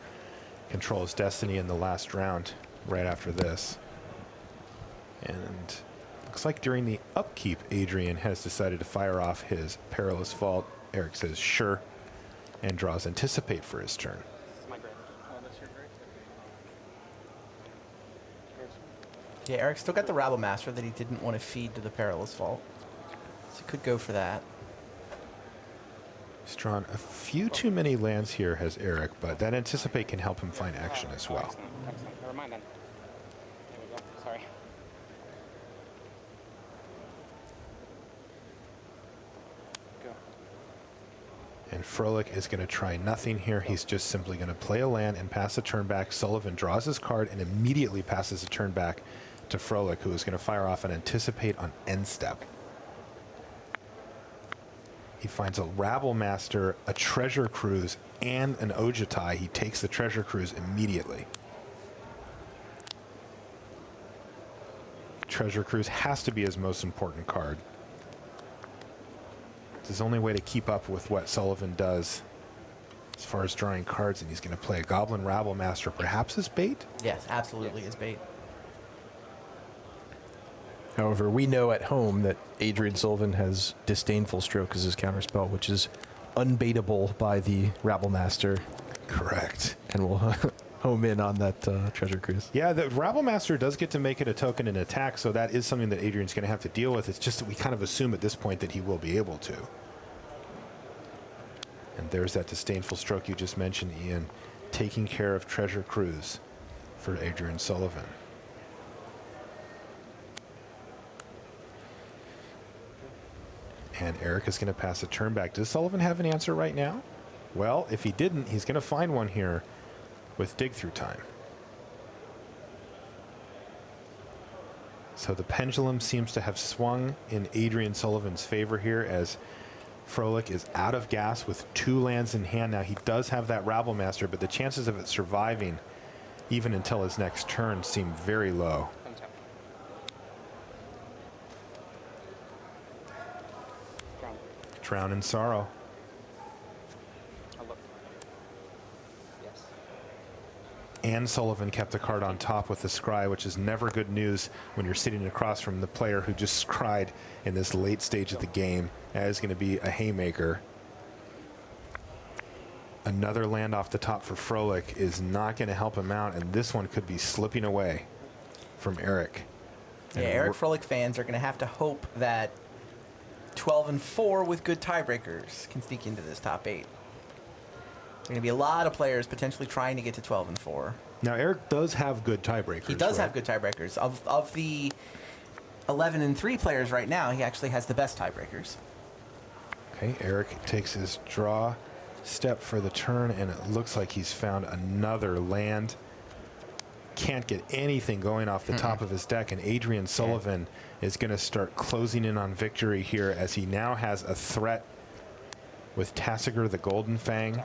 S1: control his destiny in the last round right after this. And looks like during the upkeep, Adrian has decided to fire off his Perilous Vault. Eric says sure, and draws Anticipate for his turn.
S4: This is my grave. Oh, that's your grave?
S2: Yeah, Eric still got the Rabble Master that he didn't want to feed to the Perilous Vault. So he could go for that.
S1: He's drawn a few too many lands here, has Eric, but that Anticipate can help him find action as well.
S4: Excellent. Excellent. Never mind then. There we go. Sorry. Go.
S1: And Froehlich is going to try nothing here. He's just simply going to play a land and pass a turn back. Sullivan draws his card and immediately passes a turn back to Froehlich, who is going to fire off an Anticipate on end step. He finds a Rabble Master, a Treasure Cruise, and an Ojutai. He takes the Treasure Cruise immediately. Treasure Cruise has to be his most important card. It's his only way to keep up with what Sullivan does as far as drawing cards, and he's going to play a Goblin Rabble Master, perhaps as bait?
S2: Yes, absolutely his bait.
S3: However, we know at home that Adrian Sullivan has Disdainful Stroke as his counterspell, which is unbaitable by the Rabble Master.
S1: Correct.
S3: And we'll home in on that Treasure Cruise.
S1: Yeah, the Rabble Master does get to make it a token and attack, so that is something that Adrian's going to have to deal with. It's just that we kind of assume at this point that he will be able to. And there's that Disdainful Stroke you just mentioned, Ian, taking care of Treasure Cruise for Adrian Sullivan. And Eric is going to pass a turn back. Does Sullivan have an answer right now? Well, if he didn't, he's going to find one here with Dig Through Time. So the pendulum seems to have swung in Adrian Sullivan's favor here, as Froehlich is out of gas with 2 lands in hand. Now he does have that Rabble Master, but the chances of it surviving even until his next turn seem very low.
S4: Untap. Drown.
S1: Drown in Sorrow.
S4: I'll look. Yes.
S1: And Sullivan kept a card on top with the Scry, which is never good news when you're sitting across from the player who just scried in this late stage of the game. That is going to be a haymaker. Another land off the top for Froehlich is not going to help him out, and this one could be slipping away from Eric.
S2: Yeah, Eric Froehlich fans are going to have to hope that 12-4 with good tiebreakers can sneak into this top 8. There's going to be a lot of players potentially trying to get to 12-4.
S1: Now, Eric does have good tiebreakers.
S2: He does
S1: right?
S2: have good tiebreakers. Of the 11-3 players right now, he actually has the best tiebreakers.
S1: Okay, Eric takes his draw step for the turn, and it looks like he's found another land. Can't get anything going off the top of his deck, and Adrian Sullivan is going to start closing in on victory here, as he now has a threat with Tassiger the Golden Fang,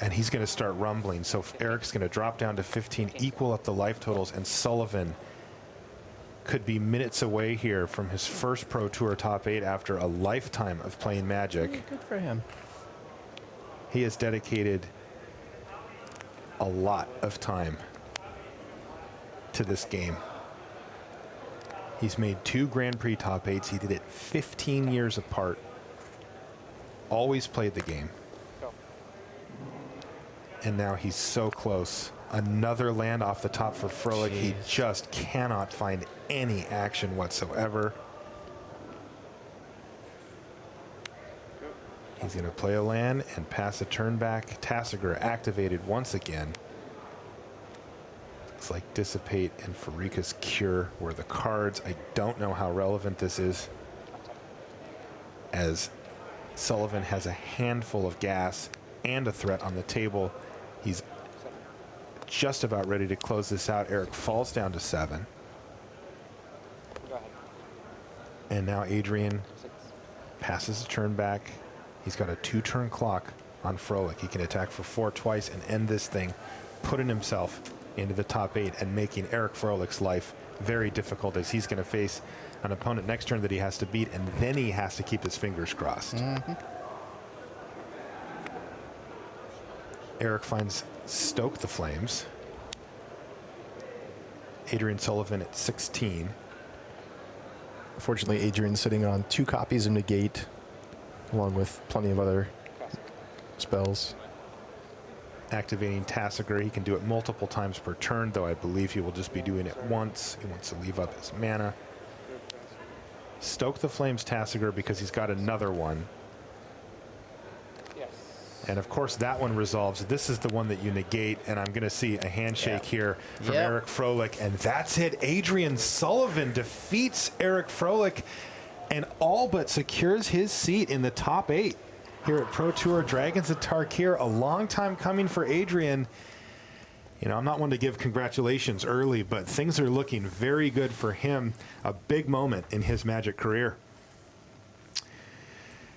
S1: and he's going to start rumbling. So Eric's going to drop down to 15, equal up the life totals, and Sullivan could be minutes away here from his first Pro Tour top 8 after a lifetime of playing Magic.
S2: Good for him.
S1: He has dedicated a lot of time to this game. He's made 2 Grand Prix top 8s. He did it 15 years apart. Always played the game.
S4: Go.
S1: And now he's so close. Another land off the top for Froehlich. He just cannot find any action whatsoever. He's going to play a land and pass a turn back. Tassiger activated once again. Looks like Dissipate and Farika's Cure were the cards. I don't know how relevant this is, as Sullivan has a handful of gas and a threat on the table. He's just about ready to close this out. Eric falls down to 7.
S4: Go ahead.
S1: And now Adrian
S4: 6.
S1: passes a turn back. He's got a 2-turn clock on Froehlich. He can attack for 4 twice and end this thing, putting himself into the top 8 and making Eric Froehlich's life very difficult, as he's going to face an opponent next turn that he has to beat, and then he has to keep his fingers crossed. Eric finds Stoke the Flames. Adrian Sullivan at 16.
S3: Unfortunately, Adrian's sitting on 2 copies of Negate, along with plenty of other spells.
S1: Activating Tassiger. He can do it multiple times per turn, though I believe he will just be doing it once. He wants to leave up his mana. Stoke the Flames Tassiger because he's got another one.
S4: Yes.
S1: And of course that one resolves. This is the one that you negate, and I'm going to see a handshake here from Eric Froehlich, and that's it. Adrian Sullivan defeats Eric Froehlich and all but secures his seat in the top 8 here at Pro Tour Dragons of Tarkir. A long time coming for Adrian. You know, I'm not one to give congratulations early, but things are looking very good for him. A big moment in his Magic career.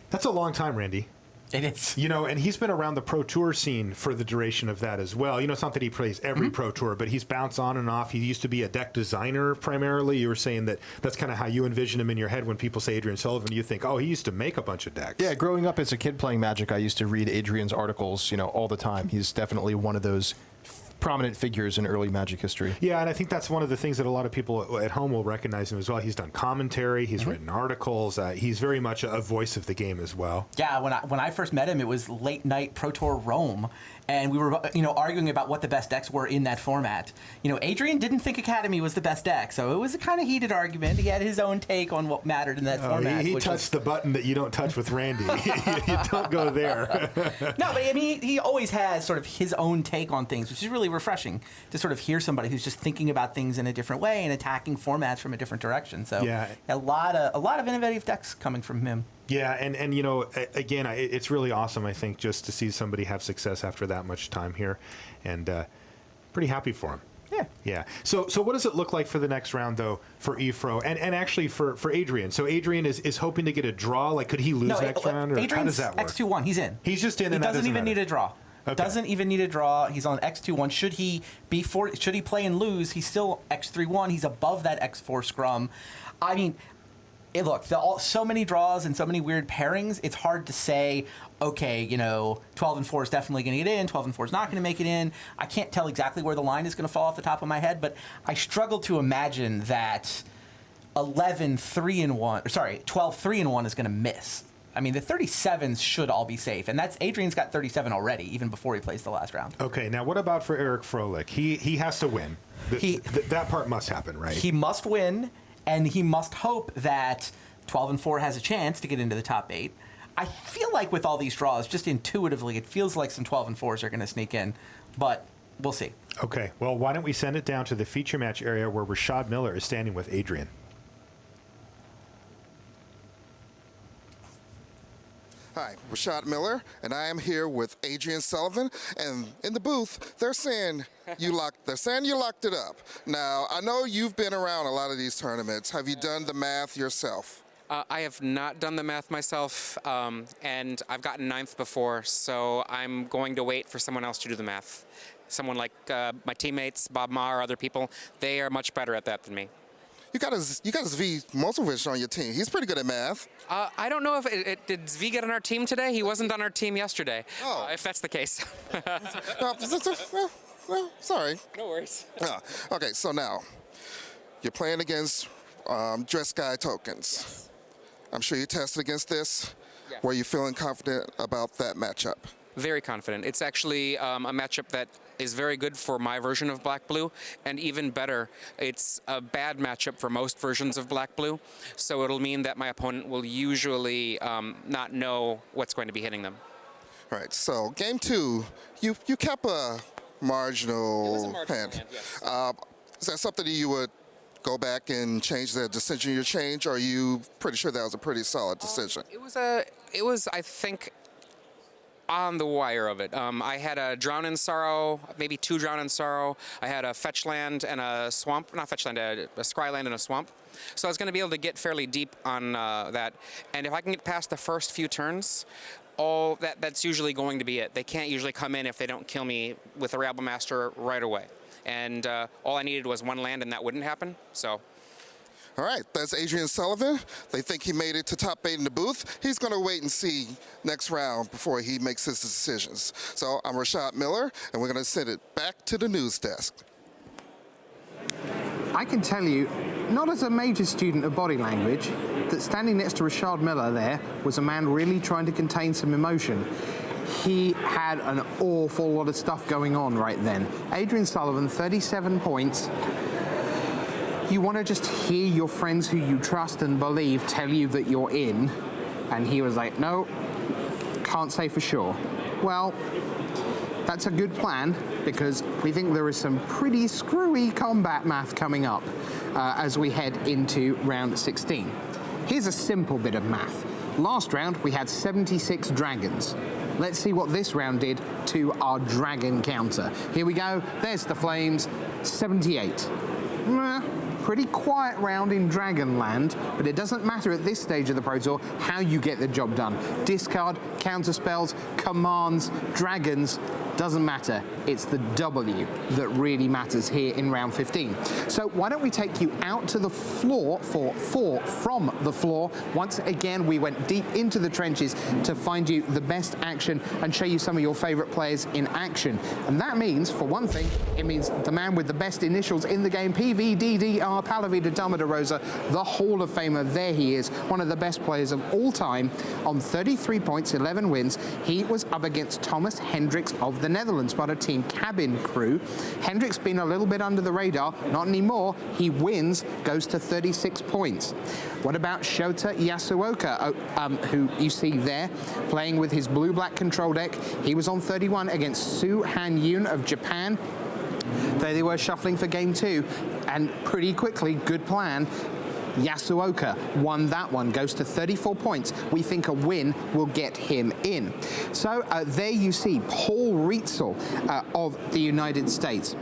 S1: That's a long time, Randy.
S2: It is.
S1: You know, and he's been around the Pro Tour scene for the duration of that as well. You know, it's not that he plays every Pro Tour, but he's bounced on and off. He used to be a deck designer primarily. You were saying that that's kind of how you envision him in your head when people say Adrian Sullivan. You think, oh, he used to make a bunch of decks.
S3: Yeah, growing up as a kid playing Magic, I used to read Adrian's articles, you know, all the time. He's definitely one of those prominent figures in early Magic history.
S1: Yeah, and I think that's one of the things that a lot of people at home will recognize him as well. He's done commentary, he's written articles, he's very much a voice of the game as well.
S2: Yeah, when I first met him, it was late night Pro Tour Rome, and we were arguing about what the best decks were in that format. You know, Adrian didn't think Academy was the best deck, so it was a kind of heated argument. He had his own take on what mattered in that format.
S1: He touched the button that you don't touch with Randy. You don't go there.
S2: No, but I mean, he always has sort of his own take on things, which is really refreshing to sort of hear somebody who's just thinking about things in a different way and attacking formats from a different direction. So
S1: yeah,
S2: a lot of innovative decks coming from him.
S1: Yeah, and you know, again, it's really awesome, I think, just to see somebody have success after that much time here, and pretty happy for him.
S2: Yeah.
S1: Yeah. So what does it look like for the next round, though, for Efro, and actually for Adrian? So Adrian is hoping to get a draw. Like, could he lose next round, or how does that work?
S2: X2-1, he's in.
S1: He's just in, and
S2: he doesn't even need a draw.
S1: Okay.
S2: Doesn't even need a draw. He's on X2-1. Should he play and lose, he's still X3-1. He's above that X4 scrum. I mean, look, so many draws and so many weird pairings, it's hard to say, okay, 12 and 4 is definitely going to get in, 12 and 4 is not going to make it in. I can't tell exactly where the line is going to fall off the top of my head, but I struggle to imagine that 12 3-1 is going to miss. I mean, the 37s should all be safe, and Adrian's got 37 already, even before he plays the last round.
S1: Okay, now what about for Eric Froehlich? He has to win. That part must happen, right?
S2: He must win, and he must hope that 12 and 4 has a chance to get into the top 8. I feel like with all these draws, just intuitively, it feels like some 12 and 4s are going to sneak in, but we'll see.
S1: Okay, well, why don't we send it down to the feature match area where Rashad Miller is standing with Adrian.
S7: Hi, Rashad Miller, and I am here with Adrian Sullivan. And in the booth, they're saying you locked it up. Now, I know you've been around a lot of these tournaments. Have you done the math yourself?
S8: I have not done the math myself, and I've gotten 9th before, so I'm going to wait for someone else to do the math. Someone like my teammates, Bob Ma or other people, they are much better at that than me.
S7: You got a Zvi Motovich on your team. He's pretty good at math.
S8: I don't know if did Zvi get on our team today? He wasn't on our team yesterday.
S7: Oh.
S8: If that's the case.
S7: Well, sorry.
S8: No worries.
S7: Okay, so now you're playing against Dress Guy tokens. I'm sure you tested against this.
S8: Yeah.
S7: Were you feeling confident about that matchup?
S8: Very confident. It's actually a matchup that is very good for my version of Black-Blue, and even better, it's a bad matchup for most versions of Black-Blue, so it'll mean that my opponent will usually not know what's going to be hitting them.
S7: All right, so game 2, you kept a marginal hand.
S8: Yes.
S7: Is that something that you would go back and change the decision you change, or are you pretty sure that was a pretty solid decision?
S8: It was, I think, on the wire of it. I had a Drown in Sorrow, maybe 2 Drown in Sorrow. I had a Fetch Land and a Swamp, not Fetch Land, a Scry Land and a Swamp. So I was going to be able to get fairly deep on that. And if I can get past the first few turns, that's usually going to be it. They can't usually come in if they don't kill me with a Rabble Master right away. And all I needed was one land, and that wouldn't happen. So.
S7: All right, that's Adrian Sullivan. They think he made it to top 8 in the booth. He's going to wait and see next round before he makes his decisions. So I'm Rashad Miller, and we're going to send it back to the news desk.
S9: I can tell you, not as a major student of body language, that standing next to Rashad Miller there was a man really trying to contain some emotion. He had an awful lot of stuff going on right then. Adrian Sullivan, 37 points. You want to just hear your friends who you trust and believe tell you that you're in, and he was like, no, can't say for sure. Well, that's a good plan, because we think there is some pretty screwy combat math coming up as we head into round 16. Here's a simple bit of math. Last round, we had 76 dragons. Let's see what this round did to our dragon counter. Here we go. There's the flames, 78. Pretty quiet round in Dragonland, but it doesn't matter at this stage of the Pro Tour how you get the job done. Discard, counter spells, commands, dragons, doesn't matter. It's the W that really matters here in round 15. So why don't we take you out to the floor for 4 from the floor. Once again, we went deep into the trenches to find you the best action and show you some of your favorite players in action. And that means, for one thing, it means the man with the best initials in the game, PVDDR, Palavida Dama de Rosa, the Hall of Famer. There he is, one of the best players of all time on 33 points, 11 wins. He was up against Thomas Hendricks of the Netherlands, but a team cabin crew. Hendricks been a little bit under the radar, not anymore. He wins, goes to 36 points. What about Shota Yasuoka, who you see there, playing with his blue-black control deck? He was on 31 against Su Han Yoon of Japan. There they were shuffling for game 2, and pretty quickly, good plan. Yasuoka won that one, goes to 34 points. We think a win will get him in. So there you see Paul Rietzel of the United States.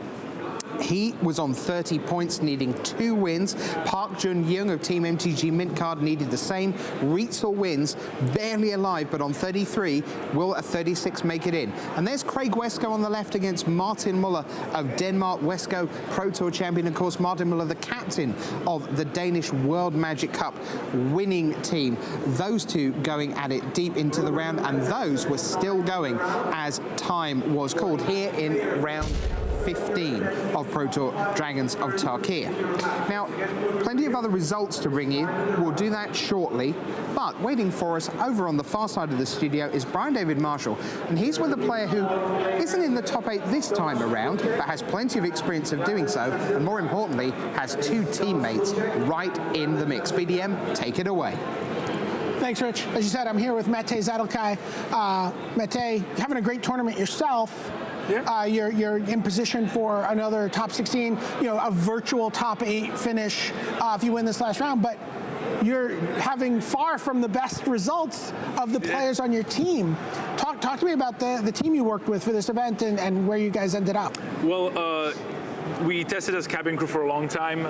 S9: He was on 30 points, needing 2 wins. Park Jun-young of Team MTG Mint Card needed the same. Rietzel wins, barely alive, but on 33. Will a 36 make it in? And there's Craig Wesko on the left against Martin Muller of Denmark. Wesko, Pro Tour champion, of course. Martin Muller, the captain of the Danish World Magic Cup winning team. Those two going at it deep into the round, and those were still going as time was called here in round 15 of Pro Tour Dragons of Tarkir. Now, plenty of other results to bring you. We'll do that shortly. But waiting for us over on the far side of the studio is Brian David Marshall. And he's with a player who isn't in the top 8 this time around, but has plenty of experience of doing so. And more importantly, has 2 teammates right in the mix. BDM, take it away.
S10: Thanks, Rich. As you said, I'm here with Mete Zadelkai. Mete, having a great tournament yourself. Yeah. You're in position for another top 16, a virtual top 8 finish if you win this last round. But you're having far from the best results of the players on your team. Talk to me about the team you worked with for this event and where you guys ended up.
S11: Well, we tested as cabin crew for a long time.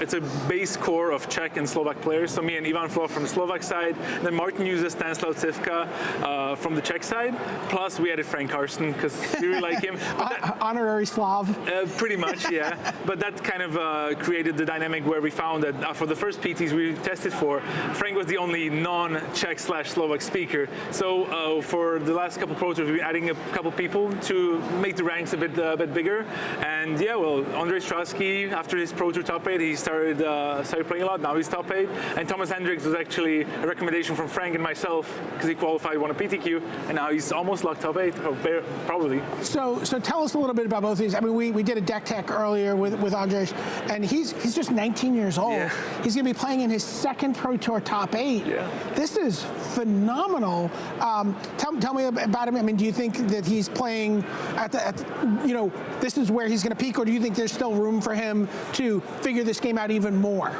S11: It's a base core of Czech and Slovak players. So me and Ivan Flo from the Slovak side. Then Martin uses Stanislav Civka from the Czech side. Plus we added Frank Karsten because we really like him.
S10: Honorary Slav.
S11: Pretty much, yeah. But that kind of created the dynamic where we found that for the first PTs we tested for, Frank was the only non-Czech/Slovak speaker. So for the last couple Pro Tours, we've been adding a couple people to make the ranks a bit bigger. And yeah, well, Andrei Strasky, after his Pro Tour top 8, he started playing a lot. Now he's top 8. And Thomas Hendricks was actually a recommendation from Frank and myself because he qualified, won a PTQ, and now he's almost locked top 8, or probably.
S10: So tell us a little bit about both of these. I mean, we did a deck tech earlier with Andrei, and he's just 19 years old. Yeah. He's going to be playing in his 2nd Pro Tour top 8. Yeah. This is phenomenal. Tell me about him. I mean, do you think that he's playing at this is where he's going to peak, or do you think there's still room for him to figure this game out even more?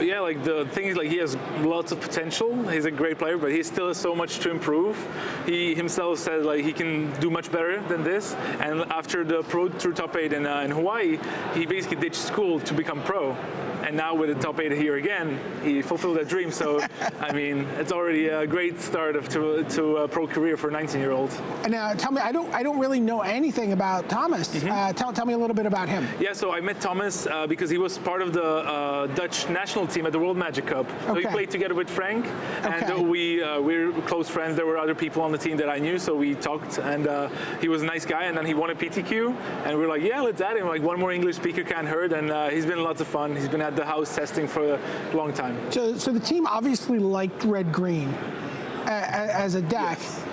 S11: yeah, like the thing is, like he has lots of potential. He's a great player, but he still has so much to improve. He himself said like he can do much better than this. And after the Pro Tour top 8 in Hawaii, he basically ditched school to become pro. And now with the top 8 here again, he fulfilled that dream. So, I mean, it's already a great start to a pro career for a 19-year-old.
S10: And now, tell me, I don't really know anything about Thomas. Tell me a little bit about him.
S11: Yeah, so I met Thomas because he was part of the Dutch national team at the World Magic Cup. So we played together with Frank, and we're close friends. There were other people on the team that I knew, so we talked, and he was a nice guy. And then he won a PTQ, and we were like, yeah, let's add him. Like one more English speaker can't hurt, and he's been lots of fun. He's been at the house testing for a long time.
S10: So the team obviously liked red-green as a deck.
S11: Yes.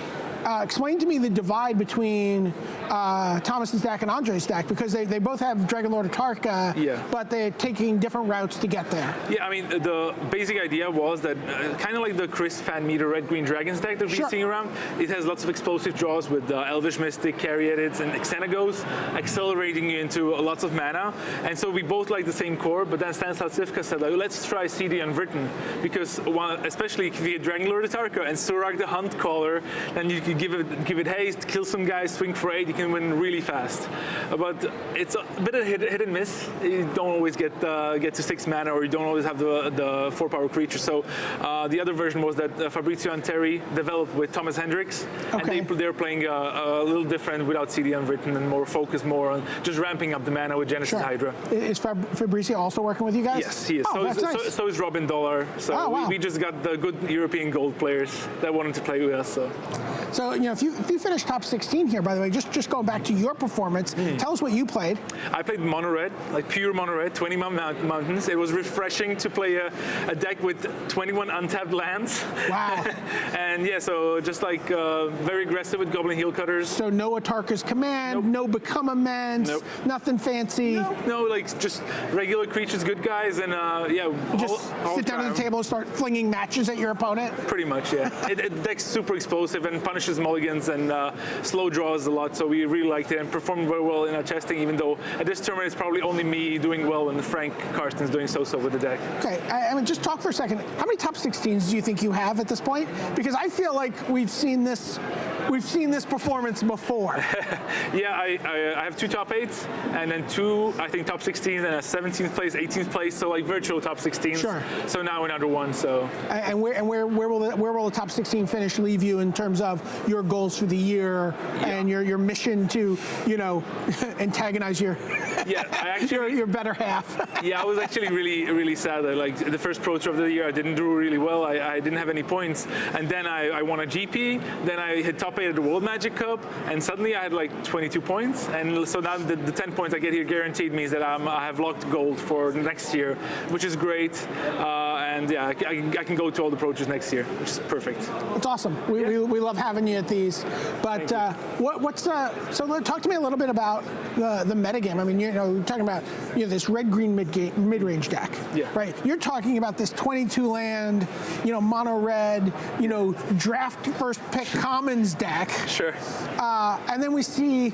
S10: Explain to me the divide between Thomas's deck and Andre's deck, because they both have Dragon Lord of Tarkir, but they're taking different routes to get there.
S11: Yeah, I mean, the basic idea was that kind of like the Chris Fan Meter Red-Green Dragons deck that we've seen around, it has lots of explosive draws with Elvish Mystic, Carry Edits, and Xenagos, accelerating you into lots of mana. And so we both like the same core, but then Stanislav Sivka said, like, let's try CD Unwritten, because especially if you get Dragon Lord of Tarkir and Surak the Hunt Caller, then you can give it haste, kill some guys, swing for 8, you can win really fast. But it's a bit of hit and miss. You don't always get to 6 mana, or you don't always have the 4-power creature. So the other version was that Fabrizio and Terry developed with Thomas Hendricks, and they're playing a little different without CD Unwritten and more focused more on just ramping up the mana with Genesis Hydra.
S10: Is Fabrizio also working with you guys?
S11: Yes, he is.
S10: Oh,
S11: so is Robin Dollar. So we just got the good European gold players that wanted to play with us.
S10: So you know, if you finish top 16 here, by the way, just going back to your performance, tell us what you played.
S11: I played mono red, like pure mono red, 20 mountains. It was refreshing to play a deck with 21 untapped lands.
S10: Wow.
S11: And yeah, so just like very aggressive with Goblin Heel Cutters.
S10: So no Atarka's Command, no Become Amends, nothing fancy.
S11: No, like just regular creatures, good guys, and yeah.
S10: Just sit down at the table and start flinging matches at your opponent?
S11: Pretty much, yeah. The deck's super explosive and punishes mulligans and slow draws a lot, so we really liked it and performed very well in our testing, even though at this tournament it's probably only me doing well and Frank Karsten's doing so-so with the deck.
S10: Okay, I mean, just talk for a second. How many top 16s do you think you have at this point? Because I feel like we've seen this performance before.
S11: Yeah, I have 2 top 8s and then 2, I think, top 16s and a 17th place, 18th place, so like virtual top 16s.
S10: Sure.
S11: So now another one. So.
S10: And where will the top 16 finish leave you in terms of your goals for the year and your mission to, you know, antagonize your your better half?
S11: Yeah, I was actually really sad that like the first Pro Tour of the year I didn't do really well. I didn't have any points, and then I won a GP. Then I hit top 8 at the World Magic Cup, and suddenly I had like 22 points. And so now the 10 points I get here guaranteed means that I have locked gold for next year, which is great. And yeah, I can go to all the Pro Tours next year, which is perfect.
S10: It's awesome. We love having you at these. But so talk to me a little bit about the metagame. I mean, you know, we're talking about this red-green mid-range deck, right? You're talking about this 22-land, mono red, draft first pick commons deck.
S11: Sure.
S10: And then we see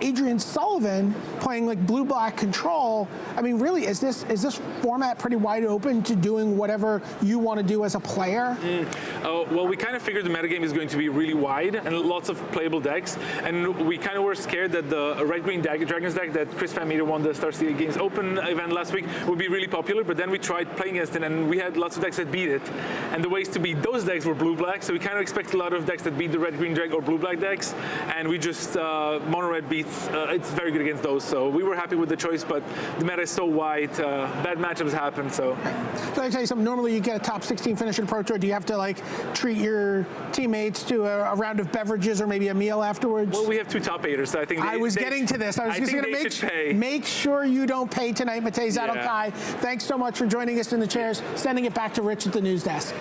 S10: Adrian Sullivan playing like blue-black control. I mean, really, is this format pretty wide open to doing whatever you want to do as a player?
S11: Well, we kind of figured the metagame is going to be really wide and lots of playable decks, and we kind of were scared that the red-green Dragons deck that Chris Van Meter won the Star City Games Open event last week would be really popular, but then we tried playing against it, and we had lots of decks that beat it. And the ways to beat those decks were blue-black, so we kind of expect a lot of decks that beat the red-green drag or blue-black decks, and we just, mono-red beats, it's very good against those, so we were happy with the choice, but the meta is so wide, bad matchups happen, so.
S10: Can I tell you something? Normally you get a top 16 finish in Pro Tour. Do you have to like treat your teammates to a round of beverages or maybe a meal afterwards?
S11: Well, we have 2 top 8ers, so I think
S10: I was getting to this. I was just going to make sure you don't pay tonight, Matej Zadelkai. Thanks so much for joining us in the chairs. Sending it back to Rich at the news desk.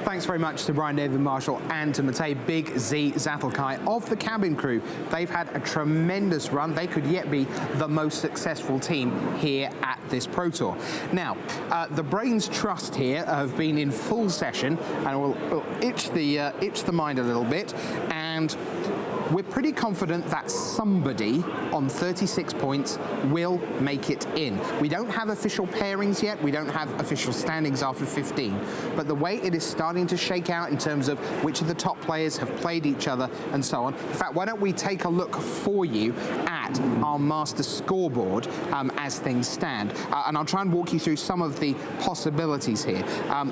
S9: Thanks very much to Brian David Marshall and to Matej Big Z Zadelkai of the cabin crew. They've had a tremendous run. They could yet be the most successful team here at this Pro Tour. Now, the Brains Trust here have been in full session and will itch the mind a little bit. And we're pretty confident that somebody on 36 points will make it in. We don't have official pairings yet. We don't have official standings after 15. But the way it is starting to shake out in terms of which of the top players have played each other and so on. In fact, why don't we take a look for you at our master scoreboard as things stand. And I'll try and walk you through some of the possibilities here.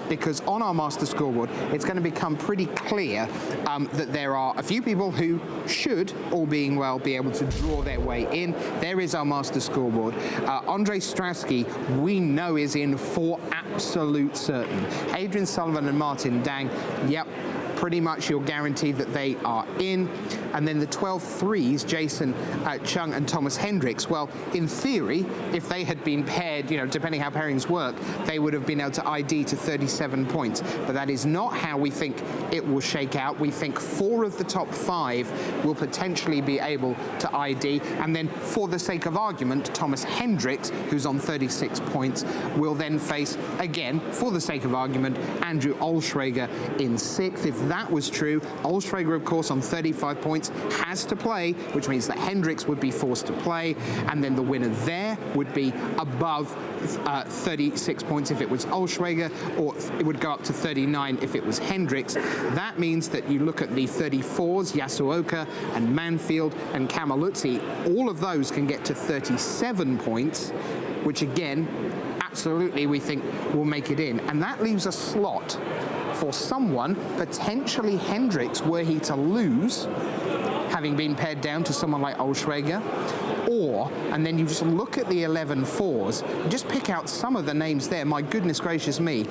S9: Because on our master scoreboard, it's going to become pretty clear that there are a few people who should, all being well, be able to draw their way in. There is our master scoreboard. Andre Strasky, we know, is in for absolute certain. Adrian Sullivan and Martin Dang, yep, pretty much you're guaranteed that they are in. And then the 12 threes, Jason Chung and Thomas Hendricks, well, in theory, if they had been paired, you know, depending how pairings work, they would have been able to ID to 37 points. But that is not how we think it will shake out. We think 4 of the top 5 will potentially be able to ID. And then, for the sake of argument, Thomas Hendricks, who's on 36 points, will then face, again, for the sake of argument, Andrew Olschrager in 6th. If that was true, Olschrager, of course, on 35 points, has to play, which means that Hendricks would be forced to play, and then the winner there would be above 36 points if it was Olschrager, or it would go up to 39 if it was Hendricks. That means that you look at the 34s, Yasuoka and Manfield and Camaluzzi, all of those can get to 37 points, which again, absolutely we think will make it in. And that leaves a slot for someone, potentially Hendricks, were he to lose, having been paired down to someone like Olschrager, or, and then you just look at the 11 fours, just pick out some of the names there, my goodness gracious me.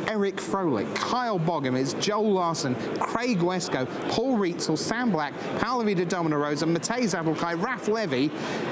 S9: Eric Froehlich, Kyle Bogomils, Joel Larson, Craig Wesco, Paul Rietzel, Sam Black, Paolo de Domino Rosa, Matej Zadelkai, Raf Levy,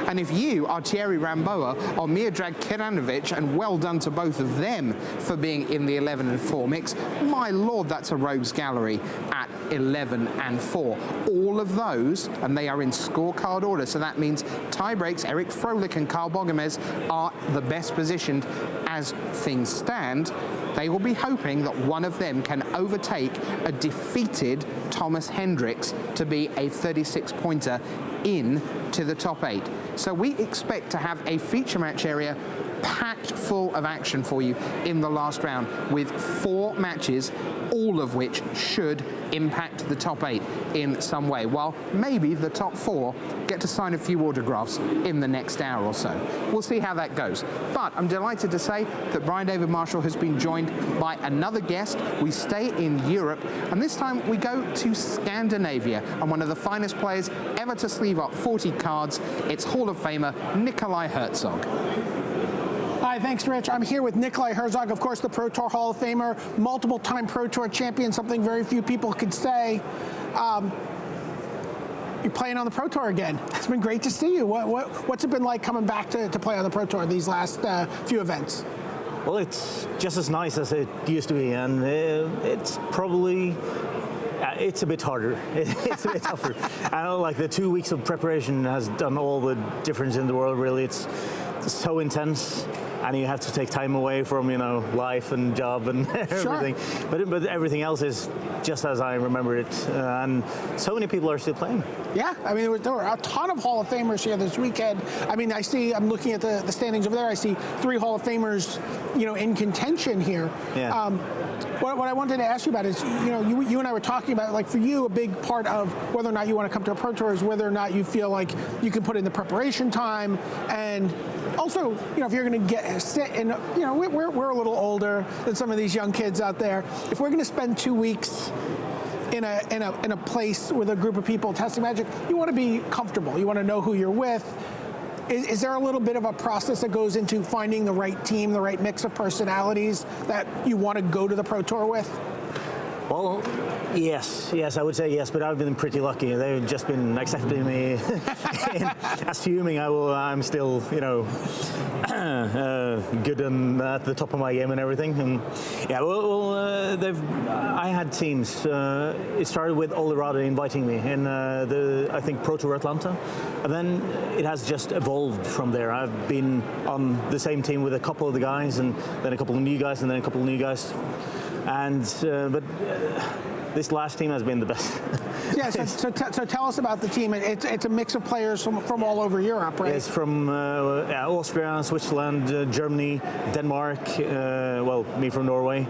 S9: and if you are Thierry Ramboa or Miodrag Kiranovic, and well done to both of them for being in the 11 and 4 mix, my lord, that's a rogues gallery at 11 and 4. All of those, and they are in scorecard order, so that means tie breaks, Eric Froehlich and Kyle Bogomils are the best positioned as things stand. They will be hoping that one of them can overtake a defeated Thomas Hendricks to be a 36-pointer in to the top 8. So we expect to have a feature match area packed full of action for you in the last round, with 4 matches, all of which should impact the top 8 in some way, while maybe the top 4 get to sign a few autographs in the next hour or so. We'll see how that goes. But I'm delighted to say that Brian David Marshall has been joined by another guest. We stay in Europe, and this time we go to Scandinavia, and one of the finest players ever to sleeve up 40 cards, it's Hall of Famer Nikolai Herzog.
S10: Hi, thanks, Rich. I'm here with Nikolai Herzog, of course, the Pro Tour Hall of Famer, multiple-time Pro Tour champion, something very few people could say. You're playing on the Pro Tour again. It's been great to see you. What's it been like coming back to play on the Pro Tour these last few events?
S12: Well, it's just as nice as it used to be, and it's probably... it's a bit harder. It's a bit tougher. I know, like, the 2 weeks of preparation has done all the difference in the world, really. It's so intense, and you have to take time away from, you know, life and job and everything. Sure. But everything else is just as I remember it, and so many people are still playing.
S10: Yeah, I mean, there were a ton of Hall of Famers here this weekend. I mean, I'm looking at the standings over there. I see 3 Hall of Famers, you know, in contention here. Yeah. What I wanted to ask you about is, you know, you and I were talking about, like, for you, a big part of whether or not you want to come to a Pro Tour is whether or not you feel like you can put in the preparation time, and also, you know, if you're going to sit in, you know, we're a little older than some of these young kids out there. If we're going to spend 2 weeks in a place with a group of people testing Magic, you want to be comfortable. You want to know who you're with. Is there a little bit of a process that goes into finding the right team, the right mix of personalities that you want to go to the Pro Tour with?
S12: Well, yes, I would say yes, but I've been pretty lucky. They've just been accepting me, assuming I'm still, you know, good and at the top of my game and everything. And yeah, I had teams. It started with Olorado inviting me in I think Pro Tour Atlanta, and then it has just evolved from there. I've been on the same team with a couple of the guys, and then a couple of new guys, and then a couple of new guys. And but this last team has been the best.
S10: Yeah, so tell us about the team. It's a mix of players from all over Europe, right?
S12: It's from Austria, Switzerland, Germany, Denmark, well, me from Norway,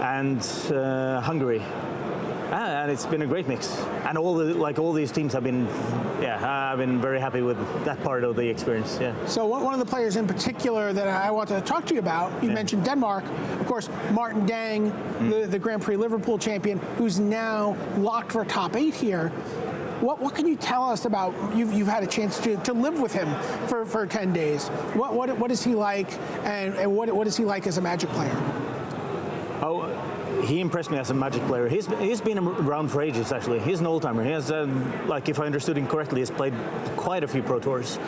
S12: and Hungary. And it's been a great mix. And all these teams have been, I've been very happy with that part of the experience. Yeah.
S10: So one of the players in particular that I want to talk to you about, you mentioned Denmark, of course, Martin Dang, the Grand Prix Liverpool champion, who's now locked for top 8 here. What can you tell us about? You've had a chance to live with him for 10 days. What is he like, and what is he like as a Magic player?
S12: Oh. He impressed me as a Magic player. He's been around for ages, actually. He's an old-timer. He has, like, if I understood him correctly, he's played quite a few Pro Tours.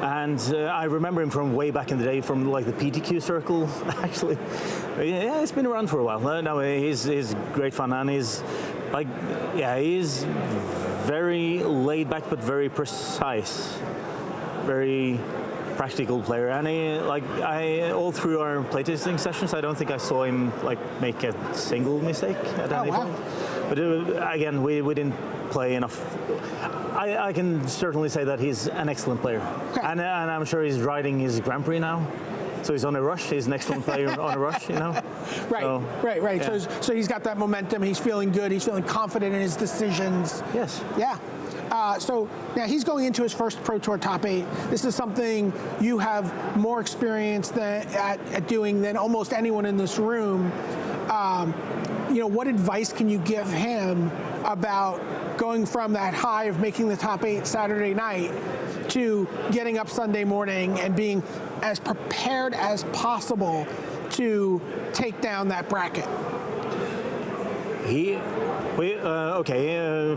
S12: And I remember him from way back in the day, from, like, the PTQ circle, actually. Yeah, he's been around for a while. No, he's great fun, and he's, like, he's very laid-back but very precise. Very practical player, and all through our playtesting sessions, I don't think I saw him make a single mistake at any point. But again, we didn't play enough. I can certainly say that he's an excellent player, and I'm sure he's riding his Grand Prix now. So he's on a rush. He's an excellent player on a rush, you know.
S10: Right,
S12: so,
S10: right.
S12: Yeah.
S10: So he's got that momentum. He's feeling good. He's feeling confident in his decisions.
S12: Yes.
S10: Yeah. So now he's going into his first Pro Tour top 8. This is something you have more experience at doing than almost anyone in this room. What advice can you give him about going from that high of making the top 8 Saturday night to getting up Sunday morning and being as prepared as possible to take down that bracket?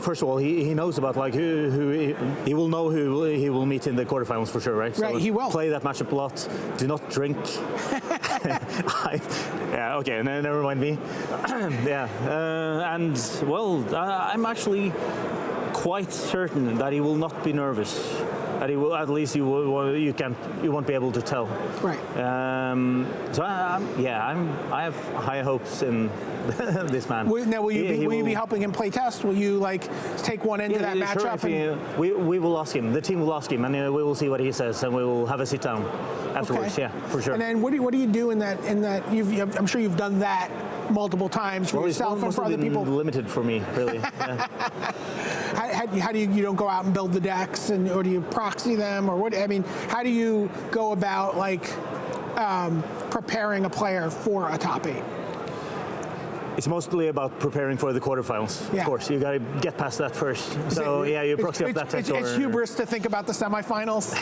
S12: First of all, he knows about who he will know who he will meet in the quarterfinals for sure, right?
S10: Right,
S12: so
S10: he will
S12: play that matchup a lot. Do not drink. Never mind me. I'm actually quite certain that he will not be nervous. That he will, at least you won't be able to tell.
S10: Right.
S12: I have high hopes in this man.
S10: Will you be helping him play test? Will you take one into that matchup?
S12: Sure, we will ask him. The team will ask him, and we will see what he says, and we will have a sit down afterwards.
S10: Okay.
S12: Yeah, for sure.
S10: And then what do you do in that? I'm sure you've done that multiple times for yourself and for other people.
S12: Limited for me, really. Yeah.
S10: How do you don't go out and build the decks, or do you proxy them, or what? I mean, how do you go about preparing a player for a top 8?
S12: It's mostly about preparing for the quarterfinals.
S10: Yeah.
S12: Of course, you got to get past that first. So you proxy up that test.
S10: It's hubris to think about the semifinals.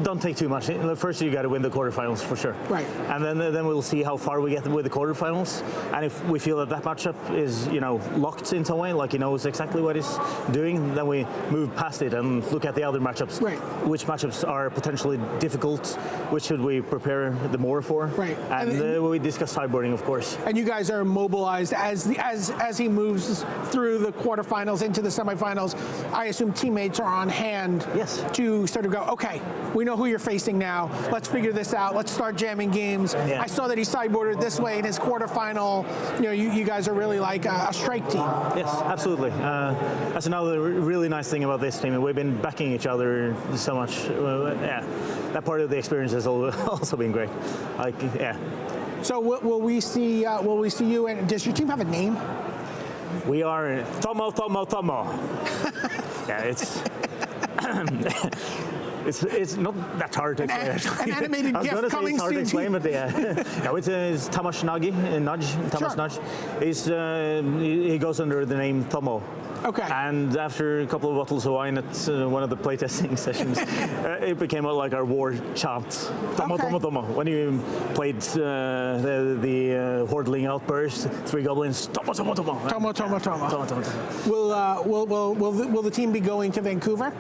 S12: Don't take too much. First, you got to win the quarterfinals for sure.
S10: Right.
S12: And then we'll see how far we get with the quarterfinals. And if we feel that matchup is locked in some way, he knows exactly what he's doing, then we move past it and look at the other matchups.
S10: Right.
S12: Which matchups are potentially difficult? Which should we prepare the more for?
S10: Right.
S12: And we discuss sideboarding, of course.
S10: And you guys are mobilized as he moves through the quarterfinals into the semifinals. I assume teammates are on hand.
S12: Yes.
S10: To sort of go, okay, we know who you're facing now. Let's figure this out. Let's start jamming games.
S12: Yeah.
S10: I saw that he sideboarded this way in his quarterfinal. You guys are really like a strike team.
S12: Yes, absolutely. That's another really nice thing about this team. We've been backing each other so much. That part of the experience has also been great.
S10: So will we see you? And does your team have a name?
S12: We are Tomo. Yeah, it's not that hard to explain.
S10: An animated GIF coming soon.
S12: It's hard to explain, but it's Tamash Nudge. He goes under the name Tomo.
S10: Okay.
S12: And after a couple of bottles of wine at one of the playtesting sessions, it became like our war chant. Tomo, Tomo, Tomo. When you played the Hordling Outburst, 3 goblins, Tomo, Tomo, Tomo.
S10: Tomo, Tomo, Tomo.
S12: Tomo, Tomo, Tomo.
S10: Will the team be going to Vancouver?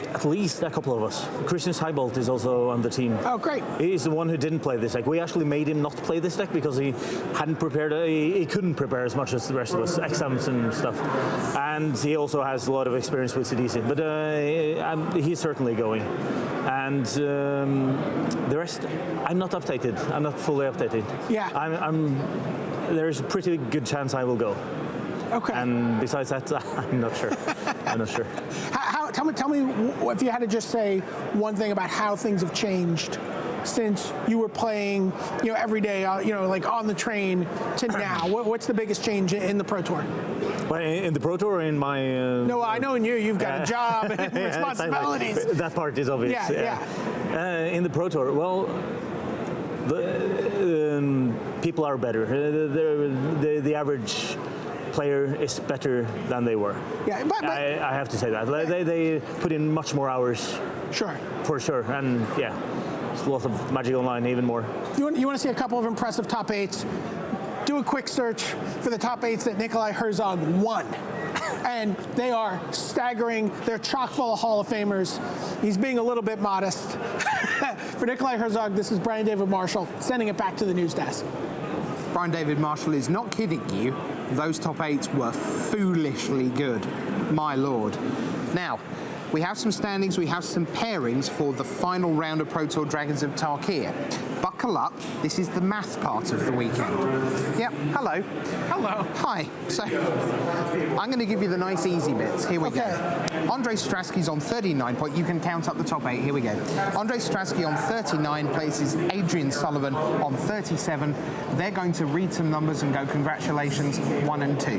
S12: At least a couple of us. Christian Seibold is also on the team.
S10: Oh, great.
S12: He's the one who didn't play this deck. We actually made him not play this deck because he hadn't prepared. He couldn't prepare as much as the rest of us, exams and stuff. And he also has a lot of experience with CDC. But he's certainly going. And the rest, I'm not updated. I'm not fully updated.
S10: Yeah.
S12: there's a pretty good chance I will go.
S10: Okay.
S12: And besides that, I'm not sure. I'm not sure.
S10: Tell me if you had to just say one thing about how things have changed since you were playing, every day, like on the train to now. What's the biggest change in the Pro Tour?
S12: Well, in the Pro Tour, or in my...
S10: No, I know in you've got a job and responsibilities.
S12: That part is obvious.
S10: Yeah.
S12: In the Pro Tour, well, people are better. The average player is better than they were.
S10: Yeah, but
S12: I have to say that. They put in much more hours.
S10: Sure.
S12: For sure, and yeah, it's a lot of Magic Online, even more.
S10: You want to see a couple of impressive top 8s? Do a quick search for the top 8s that Nikolai Herzog won. And they are staggering. They're chock full of Hall of Famers. He's being a little bit modest. For Nikolai Herzog, this is Brian David Marshall, sending it back to the news desk.
S9: Brian David Marshall is not kidding you. Those top 8s were foolishly good, my lord. Now, we have some standings, we have some pairings for the final round of Pro Tour Dragons of Tarkir. Buckle up, this is the math part of the weekend. Yep, hello.
S10: Hello.
S9: Hi. So, I'm going to give you the nice easy bits. Here we go. Andre Strasky's on 39 points. You can count up the top 8. Here we go. Andre Strasky on 39 places Adrian Sullivan on 37. They're going to read some numbers and go congratulations 1 and 2.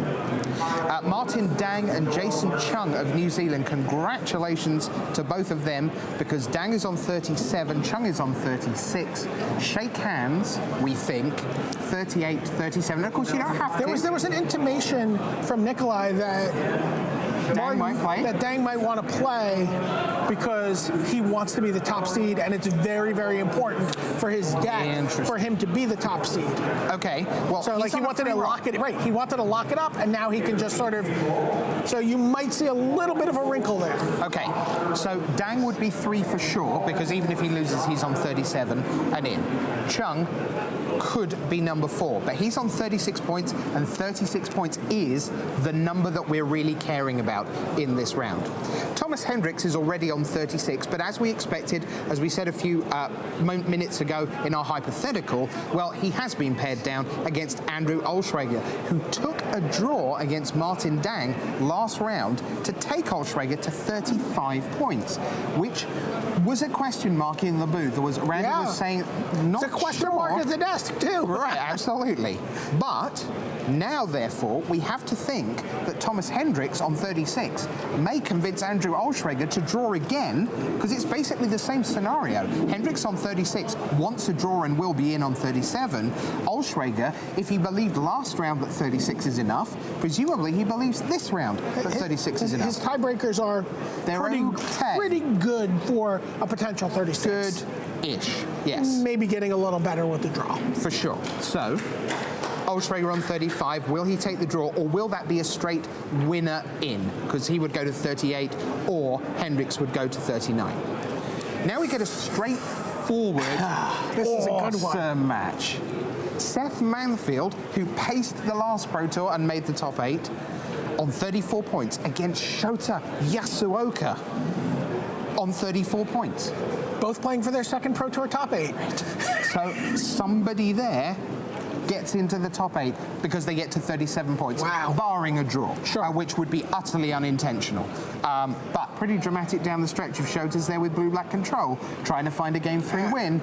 S9: Martin Dang and Jason Chung of New Zealand, congratulations to both of them, because Dang is on 37, Chung is on 36. Shake hands, we think, 38, 37. Of course, you don't have to.
S10: There was an intimation from Nikolai that
S9: Dang might play.
S10: That Dang might want to play because he wants to be the top seed, and it's very, very important for his deck for him to be the top seed.
S9: Okay. Well,
S10: so like he wanted to lock it right. He wanted to lock it up, and now he can just sort of. So you might see a little bit of a wrinkle there.
S9: Okay. So Dang would be 3 for sure, because even if he loses, he's on 37 and in. Chung could be number 4, but he's on 36 points, and 36 points is the number that we're really caring about in this round. Thomas Hendricks is already on 36, but as we expected, as we said a few minutes ago in our hypothetical, well, he has been paired down against Andrew Olschreger, who took a draw against Martin Dang last round to take Olschreger to 35 points, which was a question mark in the booth. Randy was saying, not
S10: it's a question mark at the desk, too.
S9: Right, absolutely. But now, therefore, we have to think that Thomas Hendricks on 36 may convince Andrew Olschreger to draw again, because it's basically the same scenario. Hendricks on 36 wants a draw and will be in on 37. Olschreger, if he believed last round that 36 is enough, presumably he believes this round that 36 is enough.
S10: His tiebreakers are pretty good for a potential 36.
S9: Good-ish, yes.
S10: Maybe getting a little better with the draw.
S9: For sure. So, Olschreger on 35, will he take the draw, or will that be a straight winner in? Because he would go to 38, or Hendricks would go to 39. Now we get a straightforward,
S10: this is a good one.
S9: Match. Seth Manfield, who paced the last Pro Tour and made the top 8, on 34 points against Shota Yasuoka on 34 points.
S10: Both playing for their second Pro Tour top 8.
S9: So somebody there gets into the top 8 because they get to 37 points, barring a draw, which would be utterly unintentional. But pretty dramatic down the stretch of Shota's there with blue-black control, trying to find a Game 3 win.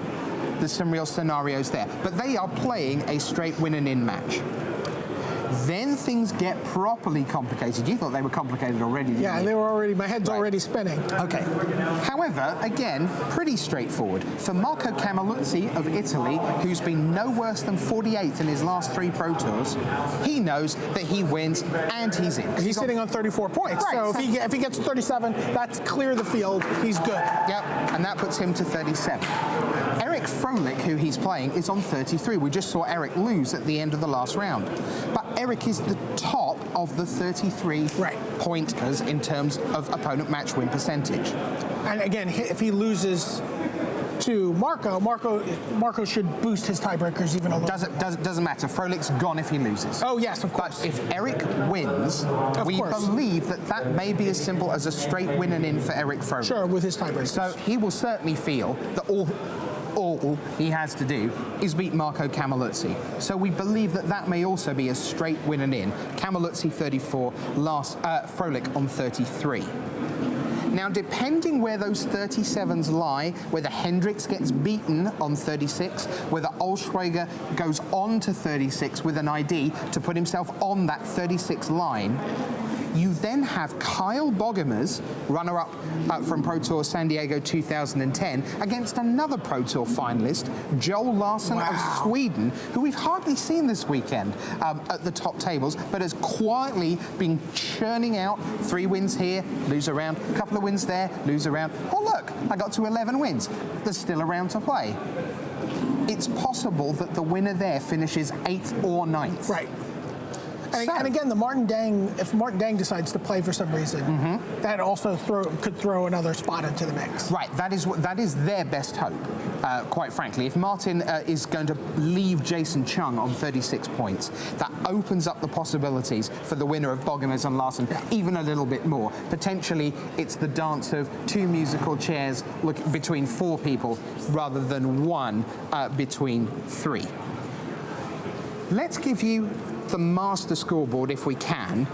S9: There's some real scenarios there. But they are playing a straight win and in match. Then things get properly complicated. You thought they were complicated already, didn't you?
S10: They were already, my head's already spinning.
S9: Okay. However, again, pretty straightforward. For Marco Camiluzzi of Italy, who's been no worse than 48th in his last 3 Pro Tours, he knows that he wins and he's in.
S10: He's sitting on 34 points.
S9: Right,
S10: so if he gets to 37, that's clear the field. He's good.
S9: Yep, and that puts him to 37. Eric Froehlich, who he's playing, is on 33. We just saw Eric lose at the end of the last round. But Eric is the top of the 33 pointers in terms of opponent match win percentage.
S10: And again, if he loses to Marco should boost his tiebreakers even a little.
S9: Doesn't matter. Froehlich's gone if he loses.
S10: Oh yes, of course.
S9: But if Eric wins, we believe that may be as simple as a straight win and in for Eric Froehlich.
S10: Sure, with his tiebreakers.
S9: So he will certainly feel that all all he has to do is beat Marco Camilluzzi. So we believe that that may also be a straight win and in. Camilluzzi 34, Froehlich on 33. Now, depending where those 37s lie, whether Hendricks gets beaten on 36, whether Olschwager goes on to 36 with an ID to put himself on that 36 line, you then have Kyle Boggemers, runner-up from Pro Tour San Diego 2010, against another Pro Tour finalist, Joel Larsson of Sweden, who we've hardly seen this weekend at the top tables, but has quietly been churning out 3 wins here, lose a round, a couple of wins there, lose a round. Oh, look, I got to 11 wins. There's still a round to play. It's possible that the winner there finishes 8th or 9th.
S10: Right. And again, if Martin Dang decides to play for some reason, that also could throw another spot into the mix.
S9: Right, that is their best hope, quite frankly. If Martin is going to leave Jason Chung on 36 points, that opens up the possibilities for the winner of Boggemers and Larson even a little bit more. Potentially, it's the dance of 2 musical chairs between 4 people rather than 1 between 3. Let's give you the master scoreboard if we can,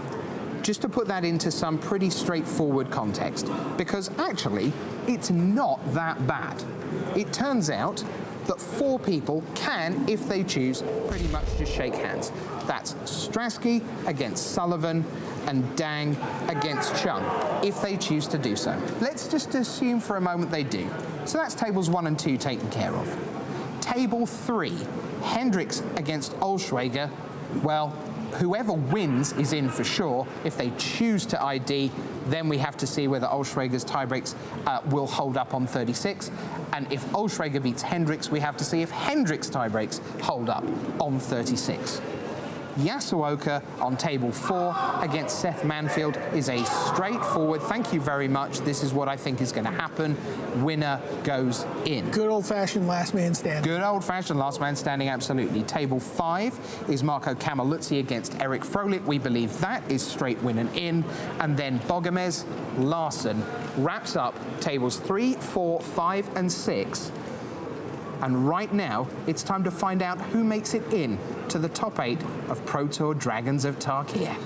S9: just to put that into some pretty straightforward context, because actually it's not that bad. It turns out that 4 people can, if they choose, pretty much just shake hands. That's Strasky against Sullivan and Dang against Chung, if they choose to do so. Let's just assume for a moment they do. So that's tables 1 and 2 taken care of. Table 3, Hendricks against Olschwager. Well, whoever wins is in for sure. If they choose to ID, then we have to see whether Olschwager's tiebreaks will hold up on 36. And if Olschwager beats Hendricks, we have to see if Hendricks' tiebreaks hold up on 36. Yasuoka on table 4 against Seth Manfield is a straightforward, thank you very much, this is what I think is going to happen, winner goes in.
S10: Good old-fashioned last man standing.
S9: Good old-fashioned last man standing, absolutely. Table 5 is Marco Camilluzzi against Eric Froehlich. We believe that is straight win and in. And then Boggemers Larson wraps up tables 3, 4, 5, and 6. And right now, it's time to find out who makes it in to the top 8 of Pro Tour Dragons of Tarkir.